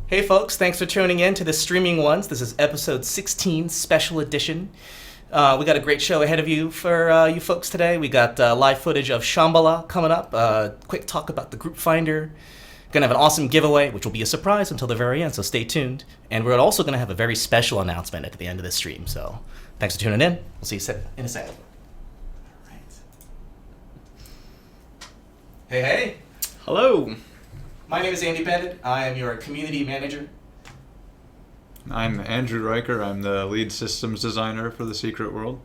Hey folks, thanks for tuning in to the Streaming Ones. This is episode 16, special edition. We got a great show ahead of you for you folks today. We got live footage of Shambala coming up, quick talk about the group finder. Gonna have an awesome giveaway, which will be a surprise until the very end, so stay tuned. And we're also gonna have a very special announcement at the end of this stream, so thanks for tuning in. We'll see you in a second. All right. Hey. Hello. My name is Andy Bandit. I am your community manager. I'm Andrew Riker. I'm the lead systems designer for The Secret World.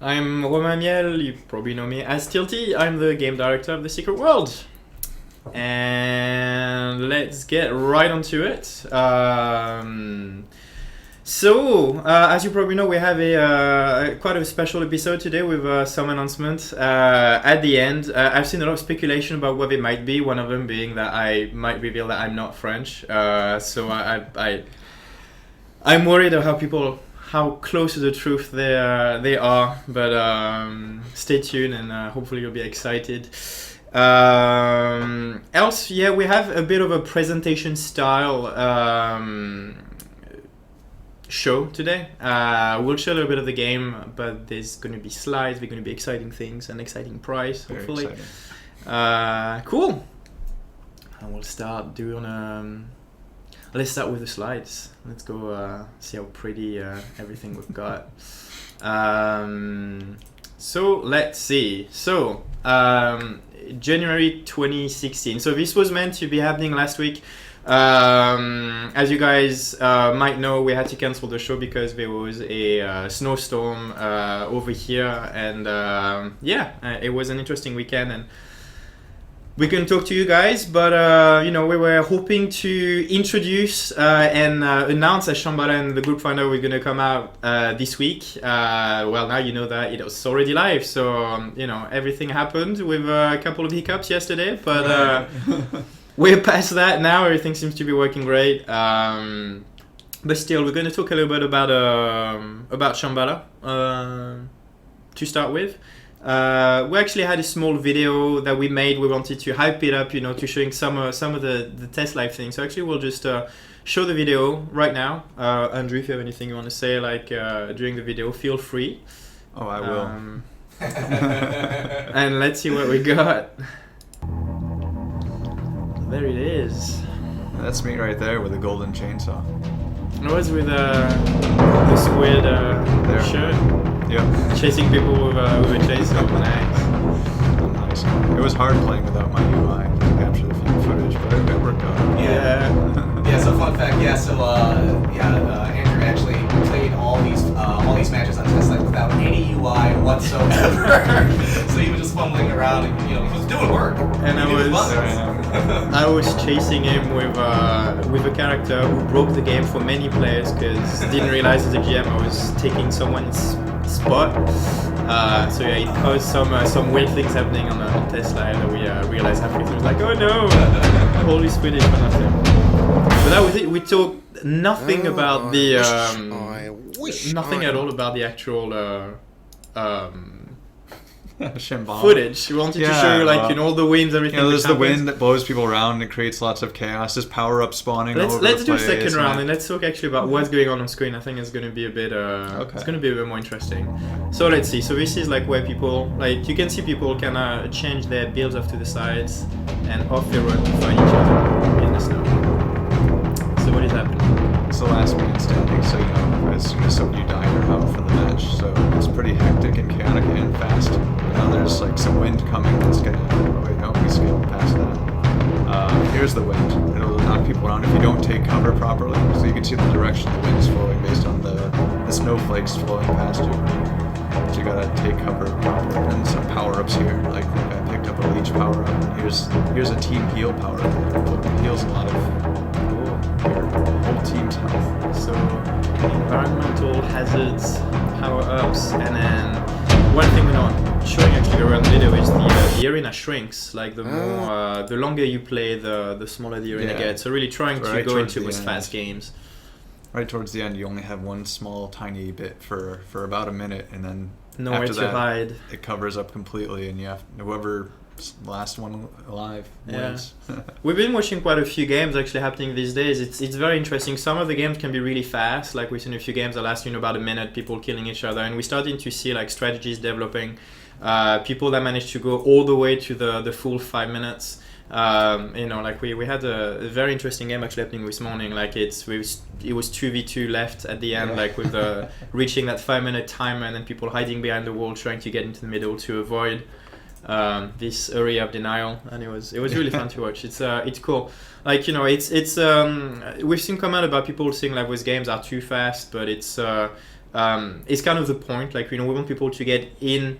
I'm Romain Miel. You probably know me as Tilty. I'm the game director of The Secret World. And let's get right onto it. So, as you probably know, we have quite a special episode today with some announcements at the end. I've seen a lot of speculation about what it might be, one of them being that I might reveal that I'm not French. So I'm worried of how close to the truth they are, but stay tuned and hopefully you'll be excited. Else, yeah, we have a bit of a presentation style show today. We'll show a little bit of the game, but there's going to be slides, there's going to be exciting things, an exciting prize, hopefully. Cool. And we'll start doing let's start with the slides. Let's go see how pretty everything we've got. So let's see. So January 2016. So this was meant to be happening last week. As you guys might know, we had to cancel the show because there was a snowstorm over here, and it was an interesting weekend, and we couldn't talk to you guys, but we were hoping to introduce and announce that Shambala and the group finder were going to come out this week. Well, now you know that it was already live, so everything happened with a couple of hiccups yesterday, but we're past that now. Everything seems to be working great. But still, we're going to talk a little bit about Shambala to start with. We actually had a small video that we made. We wanted to hype it up, to showing some of the test live things. So actually, we'll just show the video right now. Andrew, if you have anything you want to say, during the video, feel free. Oh, I will. And let's see what we got. There it is. That's me right there with a golden chainsaw. It was with the squid shirt. Yep. Chasing people with a chainsaw. Nice. It was hard playing without my UI to capture the footage, but it worked out. Yeah. So fun fact. Andrew actually played all these matches on test live without any UI whatsoever. So he was just fumbling around, and he was doing work. And I was chasing him with a character who broke the game for many players because didn't realize as a GM I was taking someone's spot. It caused some weird things happening on test live that we realized halfway through. It was like, oh no, all this footage for nothing. But that was it. We talked nothing about the nothing at all about the actual Shambala footage. We wanted to show you all the winds, everything. There's the wind that blows people around and it creates lots of chaos. There's power up spawning. Let's do a second round and let's talk actually about what's going on screen. I think it's going to be a bit it's going to be a bit more interesting. So let's see. So this is where people you can see people can change their builds off to the sides and off the road to find each other in the snow. So what is happening? It's the last man standing, so as soon as somebody die, you're out for the match. So it's pretty hectic and chaotic and fast. Now there's some wind coming that's gonna. Wait, no, we skipped past that. Here's the wind. It'll knock people around if you don't take cover properly. So you can see the direction the wind is flowing based on the snowflakes flowing past you. So you gotta take cover properly. And some power ups here. Like I picked up a leech power up. Here's a team heal power up. It heals a lot of your whole team's health. So environmental hazards, power ups, and then one thing we're not showing actually around the video is the arena shrinks. The longer you play, the smaller the arena gets. So really trying to go into with fast games. Right towards the end, you only have one small tiny bit for about a minute, and then nowhere after to that, hide. It covers up completely, and whoever last one alive Yeah. wins. We've been watching quite a few games actually happening these days. It's very interesting. Some of the games can be really fast. Like we've seen a few games that last about a minute, people killing each other, and we're starting to see like strategies developing. People that managed to go all the way to the full 5 minutes. Like we had a very interesting game actually happening this morning. Like it was 2v2 left at the end, like with reaching that 5-minute timer, and then people hiding behind the wall trying to get into the middle to avoid this area of denial, and it was really fun to watch. It's cool. Like it's we've seen comment about people saying like these games are too fast, but it's kind of the point. Like we want people to get in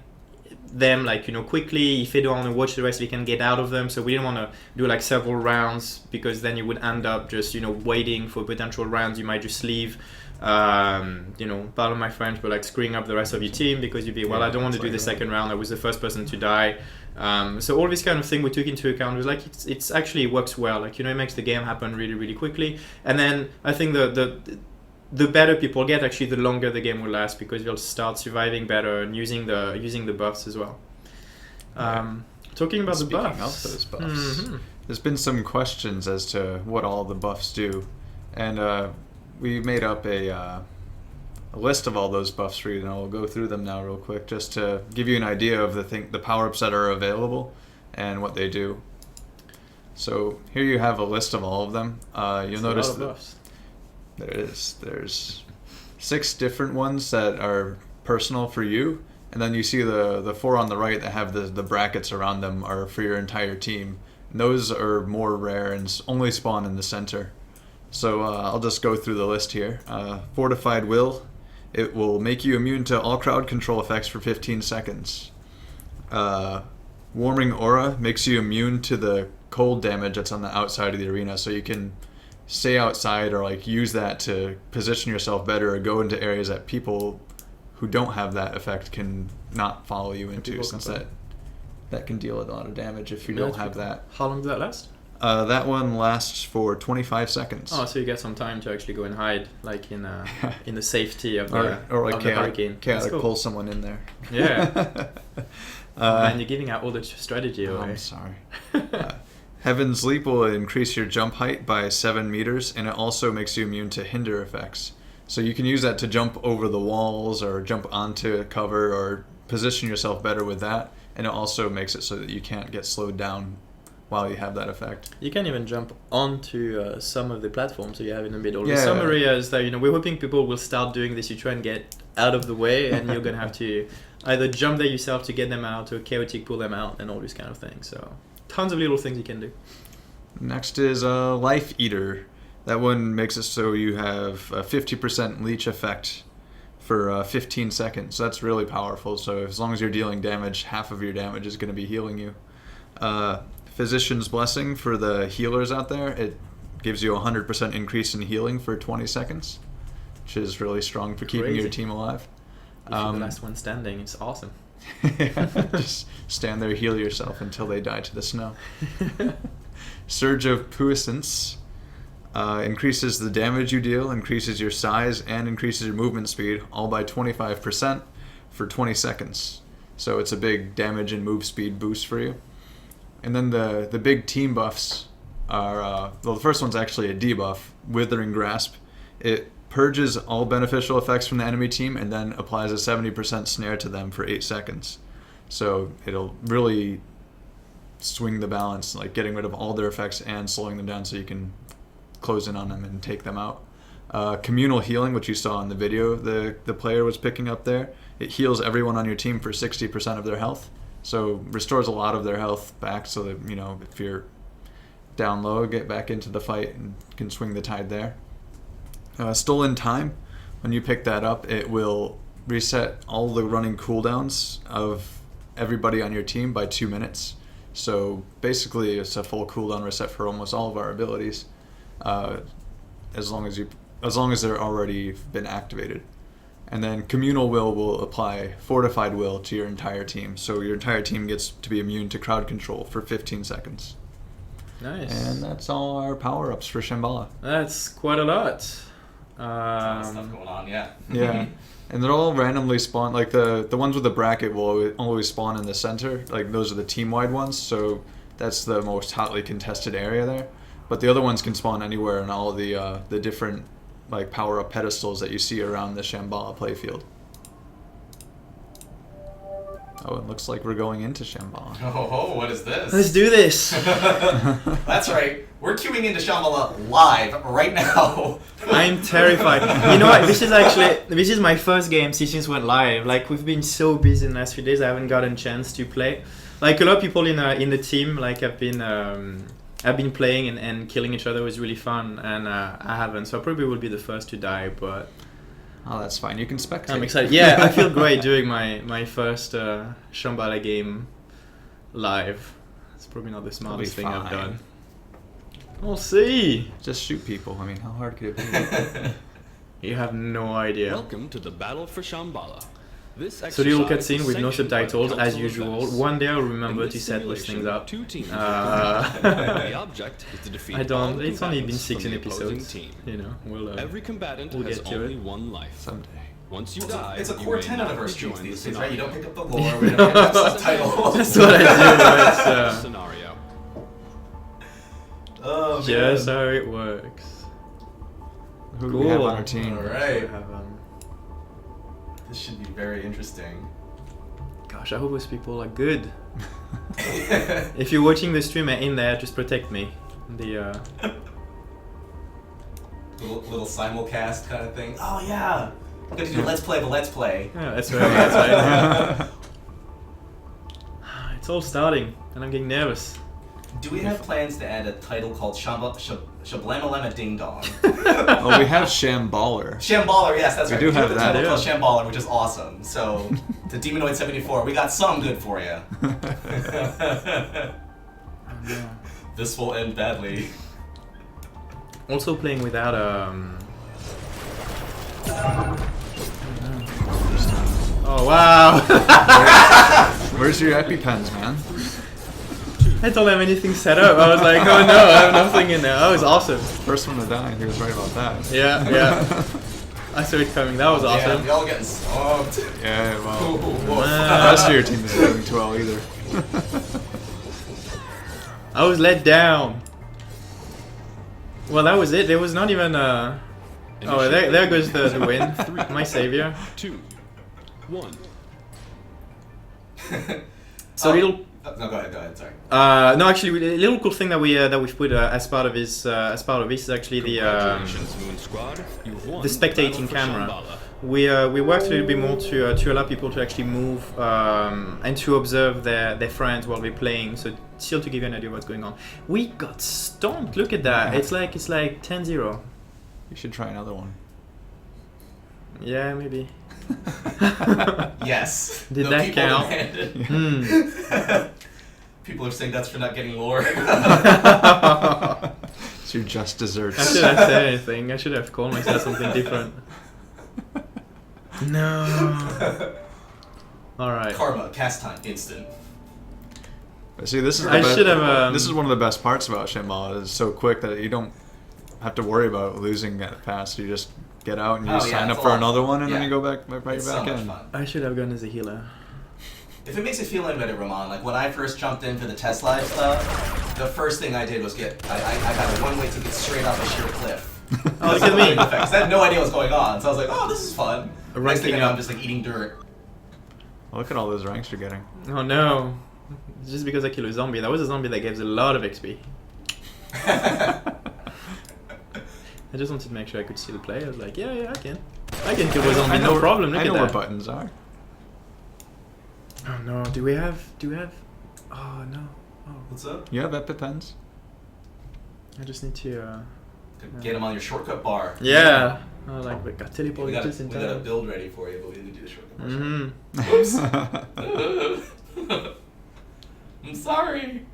them like quickly. If they don't want to watch the rest, they can get out of them. So we didn't want to do like several rounds, because then you would end up just waiting for potential rounds. You might just leave pardon my French, but like screwing up the rest of your team, because you'd be I don't want to do the second round, I was the first person to die. So all this kind of thing we took into account. Was like it's actually works well. Like it makes the game happen really, really quickly. And then I think the better people get, actually, the longer the game will last, because they'll start surviving better and using the buffs as well. Talking about the buffs. Speaking of those buffs, there's been some questions as to what all the buffs do, and we made up a list of all those buffs for you, and I'll go through them now real quick, just to give you an idea of the power-ups that are available and what they do. So here you have a list of all of them. You'll notice that there it is. There's 6 different ones that are personal for you, and then you see the 4 on the right that have the brackets around them are for your entire team. And those are more rare and only spawn in the center. So I'll just go through the list here. Fortified Will. It will make you immune to all crowd control effects for 15 seconds. Warming Aura makes you immune to the cold damage that's on the outside of the arena, so you can stay outside or like use that to position yourself better, or go into areas that people who don't have that effect can not follow you into, since that can deal a lot of damage if you don't have that. How long does that last? That one lasts for 25 seconds. Oh, so you get some time to actually go and hide, like in the safety of the hurricane. Chaotic pull someone in there. Yeah. And you're giving out all the strategy away. I'm sorry. Heaven's Leap will increase your jump height by 7 meters, and it also makes you immune to hinder effects. So you can use that to jump over the walls or jump onto cover or position yourself better with that, and it also makes it so that you can't get slowed down while you have that effect. You can even jump onto some of the platforms that you have in the middle. Yeah. There's some areas that we're hoping people will start doing this. You try and get out of the way, and you're gonna have to either jump there yourself to get them out, or chaotic pull them out, and all these kind of things. So tons of little things you can do. Next is Life Eater. That one makes it so you have a 50% leech effect for 15 seconds. So that's really powerful. So as long as you're dealing damage, half of your damage is going to be healing you. Physician's Blessing for the healers out there. It gives you a 100% increase in healing for 20 seconds, which is really strong for keeping your team alive. If you're the last one standing, it's awesome. Just stand there, heal yourself until they die to the snow. Surge of Puissance increases the damage you deal, increases your size, and increases your movement speed, all by 25% for 20 seconds. So it's a big damage and move speed boost for you. And then the big team buffs are, the first one's actually a debuff, Withering Grasp. It purges all beneficial effects from the enemy team and then applies a 70% snare to them for 8 seconds. So it'll really swing the balance, like getting rid of all their effects and slowing them down so you can close in on them and take them out. Communal Healing, which you saw in the video the player was picking up there, it heals everyone on your team for 60% of their health. So restores a lot of their health back, so that if you're down low, get back into the fight and can swing the tide there. Stolen Time, when you pick that up, it will reset all the running cooldowns of everybody on your team by 2 minutes. So basically it's a full cooldown reset for almost all of our abilities, as long as they're already been activated. And then Communal will apply Fortified Will to your entire team, so your entire team gets to be immune to crowd control for 15 seconds. Nice. And that's all our power-ups for Shambala. That's quite a lot. A lot of stuff going on, yeah. Yeah, and they're all randomly spawn. Like the ones with the bracket will always spawn in the center. Like those are the team-wide ones, so that's the most hotly contested area there. But the other ones can spawn anywhere in all the different like power-up pedestals that you see around the Shambala playfield. Oh, it looks like we're going into Shambala. Oh, what is this? Let's do this. That's right. We're queuing into Shambala live right now. I'm terrified. You know what? This is my first game since went live. Like we've been so busy in the last few days, I haven't gotten a chance to play. Like a lot of people in the team, like have been playing and killing each other. It was really fun, and I haven't. So I probably will be the first to die, but. Oh, that's fine. You can spectate. I'm excited. Yeah, I feel great doing my first Shambala game live. It's probably not the smartest thing I've done. We'll see. Just shoot people. I mean, how hard could it be? You have no idea. Welcome to the battle for Shambala. This So the little exercise cutscene with no is sanctioned by the subtitles as Council of usual. Venice. One day I'll In remember this to set those simulation, things up. 2 teams will compete. The object is to defeat I don't. all the It's only been combatants 16 from the opposing episodes. team. You know, we'll. Every combatant we'll has get to only it. one life. Someday. Once you It's die, a you core may tenet not of our streams rejoin the these days, right? You don't scenario. pick up the lore, we don't have subtitles. That's what I do. Scenario. Oh, It's man. just how it works. Who do we have Cool. on our team? All We right. have, This should be very interesting. gosh, I hope those people are good. If you're watching the stream and in there, just protect me. The Little simulcast kind of thing. Oh, yeah. I'm going to do Let's Play the Let's Play. yeah, that's right. That's right. It's all starting, and I'm getting nervous. Do we have plans to add a title called Shablamalama Ding Dong? Oh, we have Shamballer. Shamballer, yes, that's We right. do have a that, title yeah. called Shamballer, which is awesome. So, to Demonoid 74, we got some good for you. This will end badly. Also playing without Oh wow! Where's your EpiPens, man? I don't have anything set up. I was like, oh no, I have nothing in there. That was awesome. First one to die. He was right about that. Yeah, yeah. I saw it coming. That was awesome. Yeah, y'all getting swamped. Yeah, well, Ooh, Man. the rest of your team isn't doing too well either. I was let down. Well, that was it. There was not even Oh, there goes the win. My savior. 2, 1. So little. No, go ahead, sorry. No, actually, a little cool thing that we've put as part of this is actually the Congratulations, Moon Squad. You've won the spectating battle for camera. Shambala. We worked a little bit more to allow people to actually move and to observe their friends while they're playing. So still to give you an idea of what's going on. We got stomped. Look at that. Yeah. It's like 10-0. You should try another one. Yeah, maybe. Yes. Did The that people count? demanded. Hmm. People are saying that's for not getting lore. It's your just I desserts. should have said anything. I should have called myself something different. No. All right. Karma, cast time, instant. But see, this is the I best, should have, this is one of the best parts about Shambhala. It's so quick that you don't have to worry about losing that fast. You just get out and you Oh, sign yeah, up it's for a lot another of fun. one, and then Yeah. you go back It's so much in. fun. I should have gone as a healer. If it makes you feel any better, Ramon, like when I first jumped in for the test live stuff, the first thing I did was I got a one-way ticket straight off a sheer cliff. Oh, look at me. Because I had no idea what was going on, so I was like, oh, this is fun. Next thing Ranking you know, up. I'm just like eating dirt. Look at all those ranks you're getting. Oh no. Just because I killed a zombie. That was a zombie that gives a lot of XP. I just wanted to make sure I could still play. I was like, yeah, I can. I can kill a zombie, no problem. Look I at know that. where buttons are. Oh no, do we have? Oh no. Oh, What's up? You have EpiPens? I just need to. Get them on your shortcut bar. Yeah. Oh, like we got We teleported got just in a time. build ready for you, but we didn't do the shortcut bar. Mm-hmm. I'm sorry.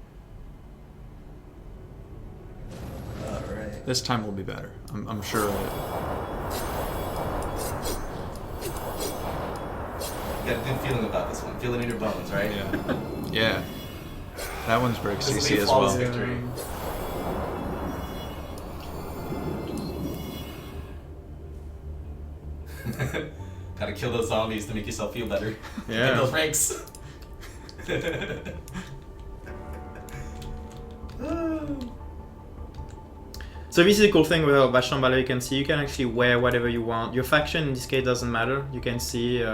Alright. This time will be better. I'm sure of it. You got a good feeling about this one. Feel it in your bones, right? Yeah. That one's very This will be CC a as flawless well. victory. Gotta kill those zombies to make yourself feel better. Yeah. Get those ranks. So this is a cool thing about Shambala. You can see you can actually wear whatever you want. Your faction in this case doesn't matter. You can see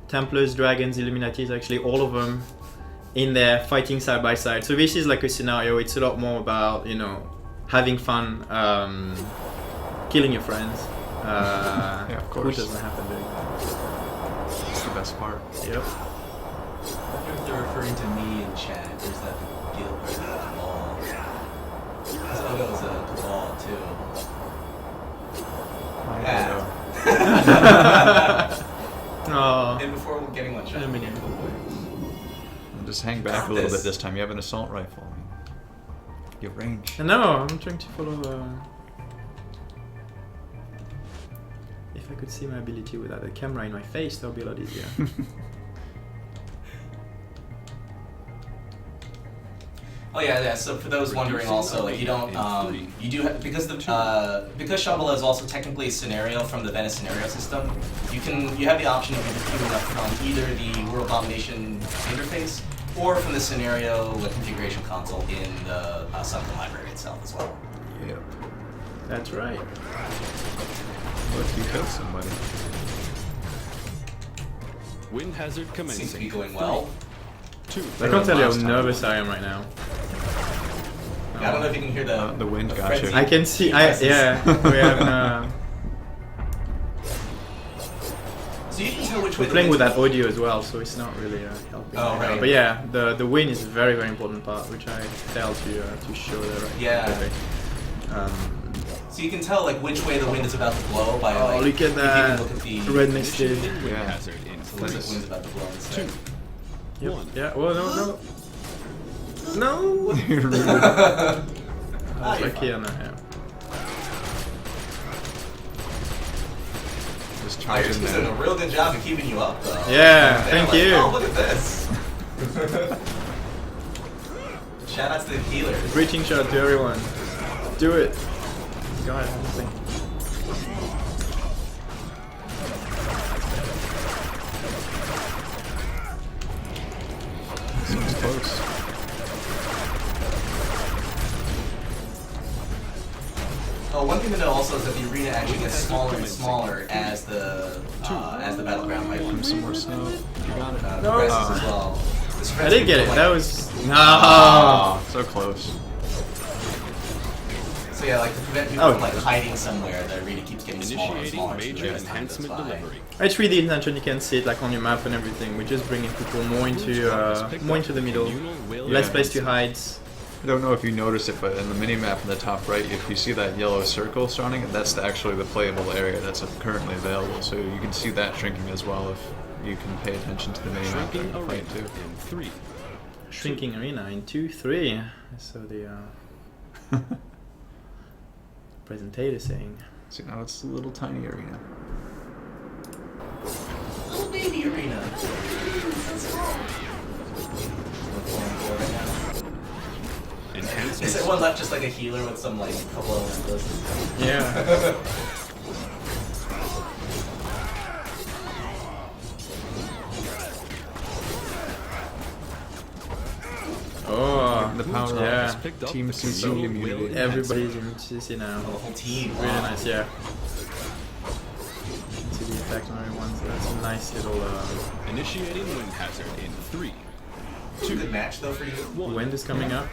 Templars, Dragons, Illuminatis, actually all of them in there fighting side by side. So this is like a scenario. It's a lot more about, you know, having fun, killing your friends. Yeah, of Who course. doesn't have to do that? That's the best part. Yep. I wonder if they're referring to me in chat. Or is that the guild or the cabal? Because Odo was a cabal too. Oh. And before getting one shot. Illuminate. And just hang back a little bit this time. You have an assault rifle. I mean, you have range. No, I'm trying to follow. If I could see my ability without a camera in my face, that would be a lot easier. Oh yeah. So for those wondering, also, like you don't, you do have, because Shambala is also technically a scenario from the Venice scenario system. You have the option of queuing up from either the World Domination interface or from the scenario configuration console in the Sunken library itself as well. Yep. That's right. What if you kill somebody? Wind hazard commencing. Seems to be going well. 2. I can't tell you how Last time. nervous I am right now. I don't know if you can hear The wind got frenzy. you. I can see. Yeah, we have. So you can tell which way We're the playing with wind's that audio as well, so it's not really helping. Oh, right. But yeah, the wind is a very very important part, which I failed to show there. Right. Yeah. Okay. So you can tell like which way the wind is about to blow by Oh, like look at if that. you can look at the Red misted. Wind Yeah. hazard in so the 3. wind's about to blow instead. 2. Yep. 1. Yeah. Well, no. No. I was like here now. Yeah. Just Oh, charge you're in doing a there. real good job of keeping you up though. Yeah, They're thank like, you. Oh, look at this. Shout outs to the healers. Breaching shot to everyone. Do it. God, honestly. Seems close. Oh, one thing to know also is that the arena actually gets smaller and smaller as the battleground height Some more snow. You got it. progresses as well. This I did get it. like- That was no. Oh, so close. So yeah, like to prevent people Oh. from like hiding somewhere, the arena keeps getting smaller and Initiating smaller. major as time goes enhancement by. delivery. It's 3D intention. You can see it like on your map and everything. We're just bringing people more into the middle. Less place to hide. I don't know if you noticed it, but in the mini-map in the top right, if you see that yellow circle surrounding it, that's actually the playable area that's currently available. So you can see that shrinking as well if you can pay attention to the mini-map during Shrinking the arena fight too. in 3. Shrinking arena in 2-3. So the presentator saying. See, now it's a little tiny arena. Little baby arena. Enhancements. Is there one left just like a healer with some like couple of those? Yeah. Oh, The power yeah. Has picked up Team the CC control immunity. wheel Everybody's in CC now. The whole team. Really Wow. nice, yeah. You can see the effect on everyone, so that's a nice little Initiating wind hazard in 3. Good match though for you. wind is coming up.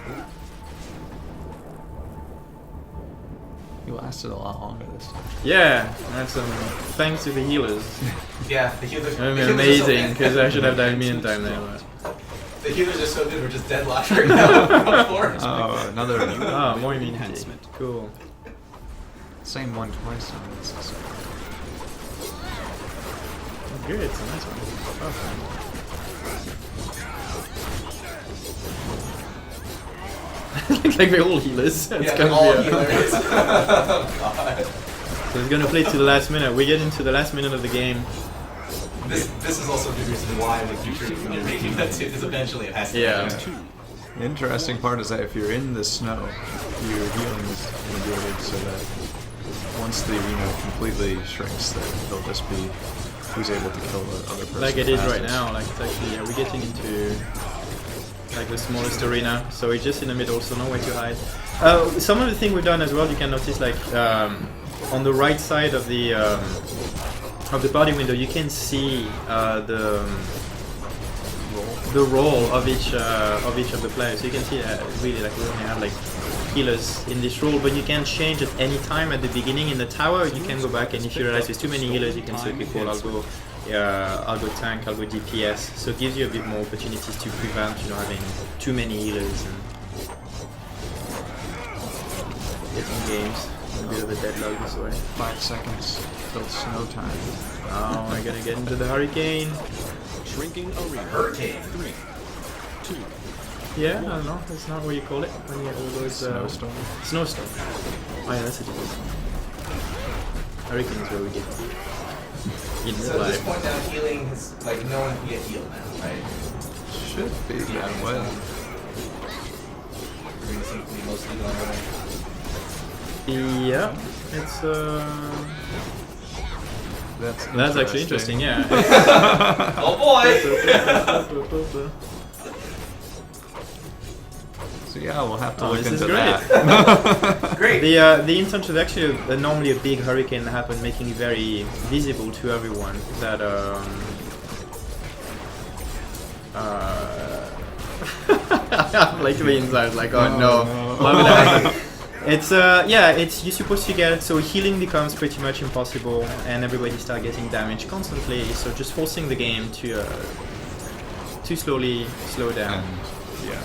You lasted a lot longer this time. Yeah, that's thanks to the healers. Yeah, the healers. I mean, the healers are so amazing, good. because I should have died a million times there. But. The healers are so good. We're just deadlocked right now. Before. Oh, another Oh, more immunity. Enhancement. Cool. same one twice. On this. Good, it's a nice one. Okay. Looks like we're all healers. It's Yeah, gonna they're all be a- healers. Oh, God. So it's gonna play to the last minute. We get into the last minute of the game. This is also the reason why like when you're making that too, because eventually it has to. Yeah. happen. 2. The interesting part is that if you're in the snow, your healing is negated so that once the arena completely shrinks, then there'll just be who's able to kill the other person. Like it is right fastest. now. Like it's actually we're getting into like the smallest arena, so it's just in the middle, so nowhere to hide. Some of the thing we've done as well, you can notice like on the right side of the party window, you can see the role of each of the players. So you can see really like we only have like healers in this role, but you can change at any time. At the beginning in the tower, you can go back, and if you realize there's too many healers, you can say, okay, cool, I'll go tank, I'll go DPS. So it gives you a bit more opportunities to prevent, having too many healers and getting games. A bit of a deadlock this way. 5 seconds till snow time. Oh, we're gonna get into the hurricane. Shrinking arena. Hurricane. 3, 2, Yeah, I don't know. That's not what you call it when you get all those Snowstorm. snowstorm. Oh yeah, that's a different one. Hurricane is where we get in So at this life. point now, healing is like no one can get healed now, right? Should be that way. Green seems to be mostly going away. Yeah, it's That's actually interesting. Yeah. Oh boy! So yeah, we'll have to Oh, look this is into great. that. Great. The intent is actually normally a big hurricane that happens, making it very visible to everyone that I'm like the inside, like oh no, why would I? It's it's you're supposed to get so healing becomes pretty much impossible, and everybody start getting damaged constantly. So just forcing the game to slowly slow down. And, yeah.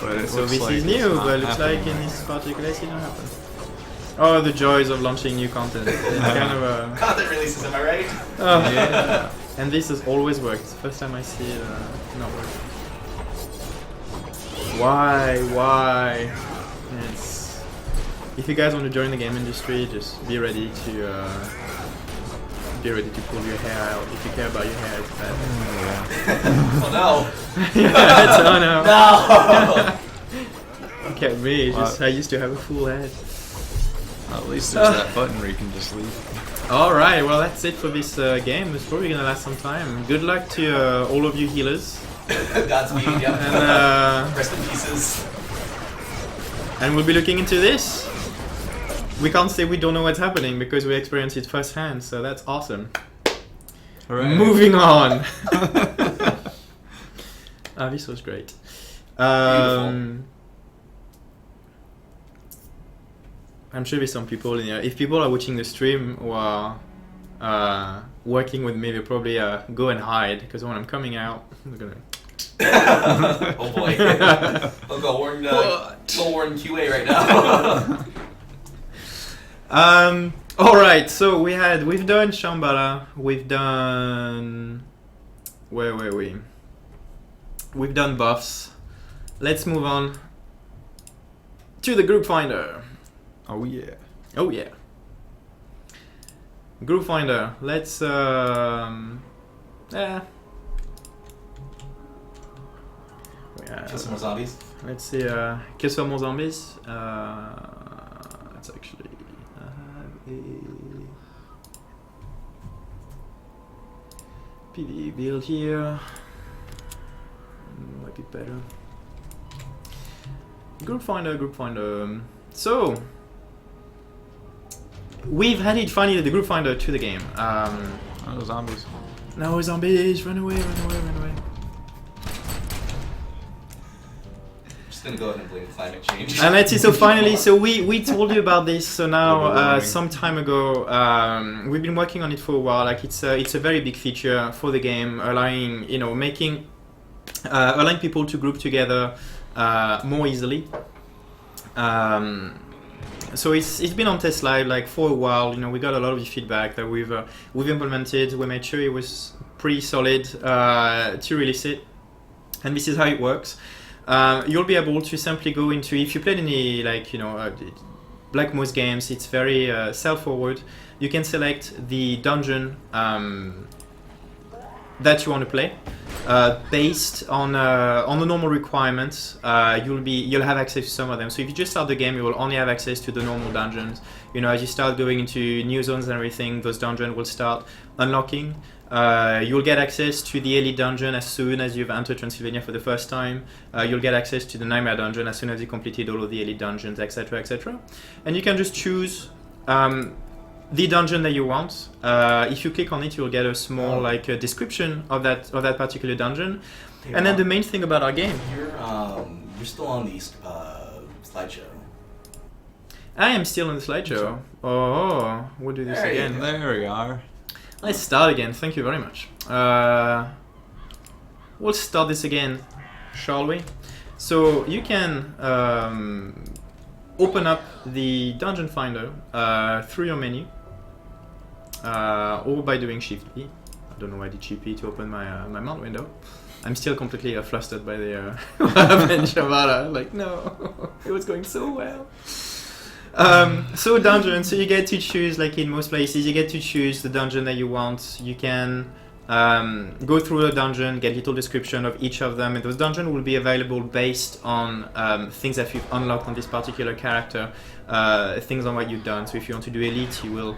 But it So looks this like is it's new, not but it looks like happening. in this particular case it don't happen. Oh, the joys of launching new content. It's kind of a Content releases, am I right? Yeah. and this has always worked. It's the first time I see it not work. Why? It's if you guys want to join the game industry, just be ready to pull your hair out. If you care about your hair, it's bad. Oh no. Yeah, oh no. No! Look at me. Just I used to have a full head. At least there's that button where you can just leave. Alright, well that's it for this game. It's probably gonna last some time. Good luck to all of you healers. Godspeed, yep. And, Rest in pieces. and we'll be looking into this. We can't say we don't know what's happening because we experienced it firsthand, so that's awesome. Hooray. Moving on. This was great. I'm sure there's some people in here. If people are watching the stream who are working with me, they'll probably go and hide because when I'm coming out, they're gonna. Oh boy. I'll go warn QA right now. All right. So we've done Shambala. We've done. Where were we? We've done buffs. Let's move on to the group finder. Oh yeah. Oh yeah. Group finder. Let's Kill some more zombies. let's see kill some more zombies. Let's actually have a PvE build here. Might be better. Group finder. So we've added finally the group finder to the game. Oh, zombies. No zombies! Run away! Just gonna go ahead and blame climate change. And let's see. So finally, so we told you about this. So now, Global warming. some time ago, we've been working on it for a while. Like it's a very big feature for the game, allowing allowing people to group together more easily. So it's been on test live like for a while. We got a lot of feedback that we've implemented. We made sure it was pretty solid to release it, and this is how it works. You'll be able to simply go into, if you played any Black Moose games, it's very self-forward. You can select the dungeon that you want to play. Based on the normal requirements, you'll have access to some of them. So if you just start the game, you will only have access to the normal dungeons. As you start going into new zones and everything, those dungeons will start unlocking. You'll get access to the Elite Dungeon as soon as you've entered Transylvania for the first time. You'll get access to the Nightmare Dungeon as soon as you completed all of the Elite Dungeons, etc., etc. And you can just choose the dungeon that you want. If you click on it, you'll get a small description of that particular dungeon. Hey, and then the main thing about our game. You're still on the slideshow. I am still on the slideshow. Oh, we'll do this There you again. go. There we are. Let's start again. Thank you very much. We'll start this again, shall we? So you can open up the Dungeon Finder through your menu, or by doing Shift P. I don't know why I did Shift P to open my mount window. I'm still completely flustered by the what happened in Shambala. Like, no, it was going so well. So dungeon, so you get to choose, like in most places, you get to choose the dungeon that you want. You can go through the dungeon, get a little description of each of them, and those dungeons will be available based on things that you've unlocked on this particular character, things on what you've done. So if you want to do Elite, you will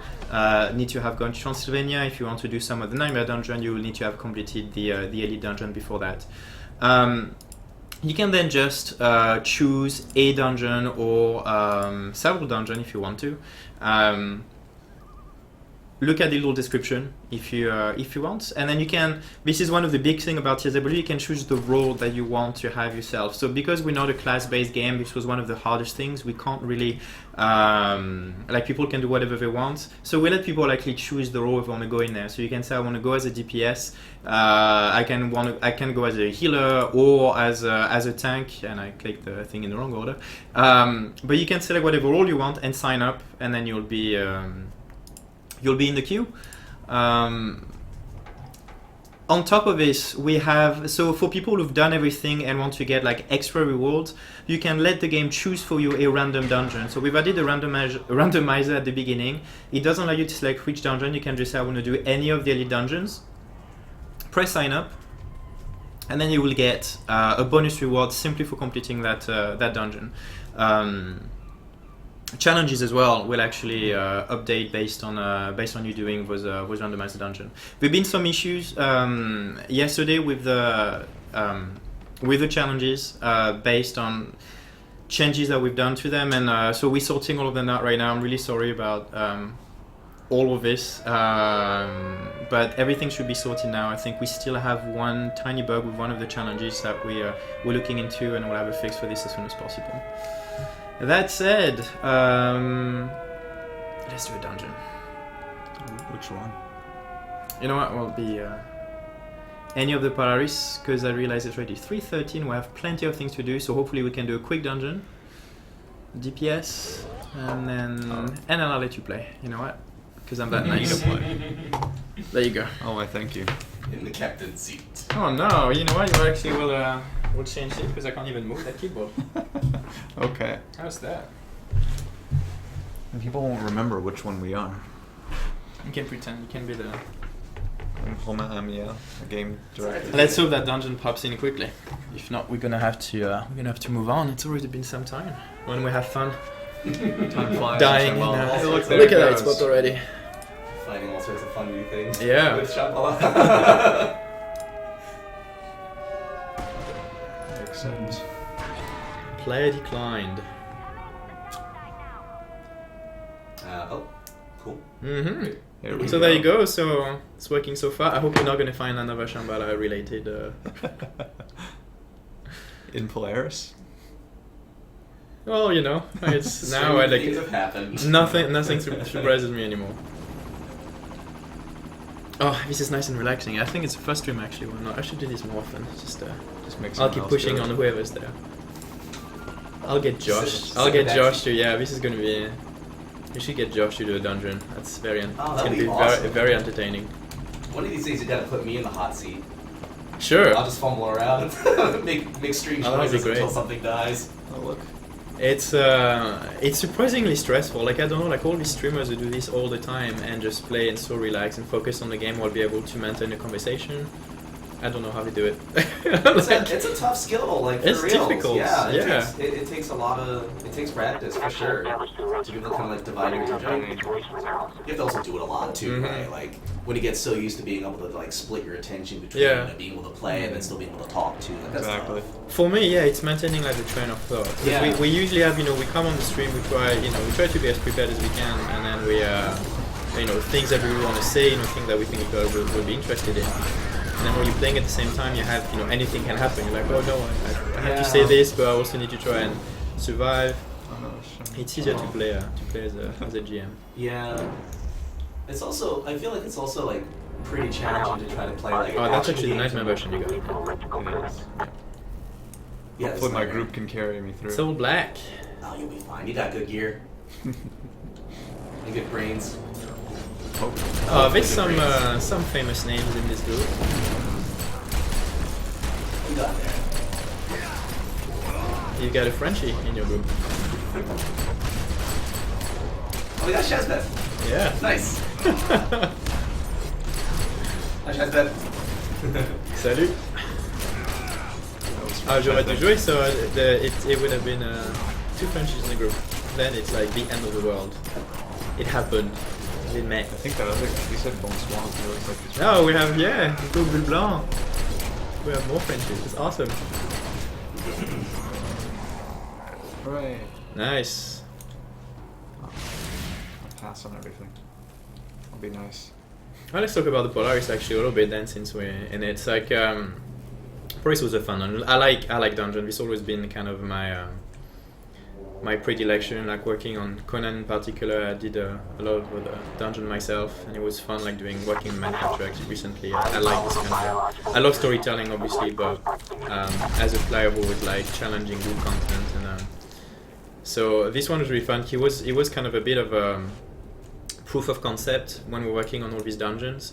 need to have gone to Transylvania. If you want to do some of the Nightmare Dungeon, you will need to have completed the Elite Dungeon before that. You can then just choose a dungeon or several dungeons if you want to. Look at the little description if you want, and then you can. This is one of the big things about TSW. You can choose the role that you want to have yourself. So because we're not a class-based game, this was one of the hardest things. We can't really people can do whatever they want. So we let people actually choose the role if they want to go in there. So you can say I want to go as a DPS. I can go as a healer or as a tank, and I clicked the thing in the wrong order. But you can select whatever role you want and sign up, and then you'll be in the queue. On top of this, we have, so for people who've done everything and want to get like extra rewards, you can let the game choose for you a random dungeon. So we've added a randomizer at the beginning. It doesn't allow you to select which dungeon. You can just say I want to do any of the Elite dungeons. Press sign up, and then you will get a bonus reward simply for completing that dungeon. Challenges as well will actually update based on you doing was randomized dungeon. There've been some issues yesterday with the challenges based on changes that we've done to them, and so we're sorting all of them out right now. I'm really sorry about all of this, but everything should be sorted now. I think we still have one tiny bug with one of the challenges that we're looking into, and we'll have a fix for this as soon as possible. That said, let's do a dungeon. Which one? You know what? Well, any of the Polaris, because I realize it's already 3:13. We have plenty of things to do, so hopefully we can do a quick dungeon. DPS, and then I'll let you play. You know what? Because I'm that nice. There you go. Oh, I thank you. In the captain's seat. Oh no! You know what? You actually will change it because I can't even move that keyboard. Okay. How's that? And people won't remember which one we are. You can pretend. You can be the. Yeah, a game director. Let's hope that dungeon pops in quickly. If not, we're gonna have to move on. It's already been some time. When we have fun. Time flies. Dying. Well, Hey, look, look at that goes. spot already. Finding all sorts of fun new things. Yeah. With Shambala. Makes sense. Player declined. Cool. Mm-hmm. Here we So there you go. So it's working so far. I hope you're not gonna find another Shambala related. In Polaris? Well, you know, it's now I Things have like happened. nothing surprises me anymore. Oh, this is nice and relaxing. I think it's the first stream actually. Well, no, I should do this more often. Just Makes I'll someone keep else pushing do it. on whoever's there. I'll get Josh. Sit- I'll sit get back Josh seat. to. Yeah, this is gonna be. You should get Josh to do a dungeon. That's very. It's that'd gonna be be awesome. very entertaining. One of these days you gotta put me in the hot seat. Sure. I'll just fumble around, make strange Oh, that'd be noises until great. something dies. Oh, look. It's surprisingly stressful. Like I don't know, like all these streamers who do this all the time and just play and so relax and focus on the game will be able to maintain a conversation. I don't know how they do it. It's a tough skill, like for It's reals. difficult, Yeah, yeah. It takes a lot of practice for sure to be able to kind of like divide your attention. You have to also do it a lot too, right? Like when you get so used to being able to like split your attention between being able to play and then still being able to talk too. Like, that's Exactly. tough. For me, yeah, it's maintaining like the train of thought. 'Cause Yeah. we usually have, we come on the stream, we try to be as prepared as we can, and then we, things that we want to say, things that we think we'll be interested in. And then when you're playing at the same time, you have, anything can happen. You're like, oh no, I have to say this, but I also need to try and survive. It's easier to play as a GM. Yeah. It's also, I feel like it's also like pretty challenging to try to play like. Oh, that's action actually the games nightmare version you got. It is. Yeah, Hopefully my group can carry me through. It's all black. Oh, you'll be fine. You got good gear. And good brains. There's some famous names in this group. What you got there? You got a Frenchie in your group. Oh, we got Shazbet. Yeah. Nice. Hi, Shazbet. Salut. J'aurais dû jouer, so it would have been 2 Frenchies in the group. Then it's like the end of the world. It happened. It met. I think that other, you said bonsoir, it looks like it's No, we have, Double Blanc. We have more Frenchies. It's awesome. Hooray. Nice. I'll pass on everything. I'll be nice. Well, let's talk about the Polaris actually a little bit then, since we're in it. It's like, Polaris was a fun one. I like dungeon. It's always been kind of my my predilection. Like working on Conan in particular, I did a lot with the dungeon myself, and it was fun. Like working in manufacture actually recently. I like this kind of. I love storytelling obviously, but as a player, I've always like challenging good content, and so this one was really fun. It was kind of a bit of a proof of concept when we're working on all these dungeons.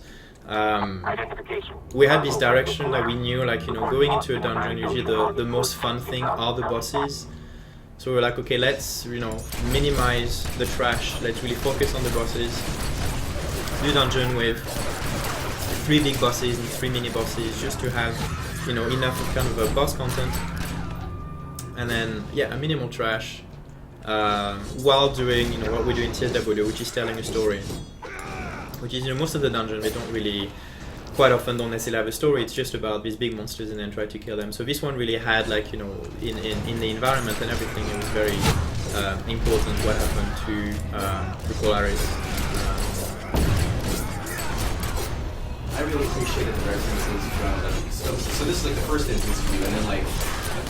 We had this direction that we knew, like, going into a dungeon, usually the most fun thing are the bosses. So we were like, okay, let's, minimize the trash. Let's really focus on the bosses. Do dungeon with 3 big bosses and 3 mini bosses, just to have, enough of kind of a boss content. And then, a minimal trash, while doing, what we do in TSW, which is telling a story. Which is, most of the dungeons, they don't really, quite often don't necessarily have a story. It's just about these big monsters and then try to kill them. So this one really had, like, in the environment and everything, it was very important what happened to Polaris. I really appreciated the references from so this is like the first instance you do, and then like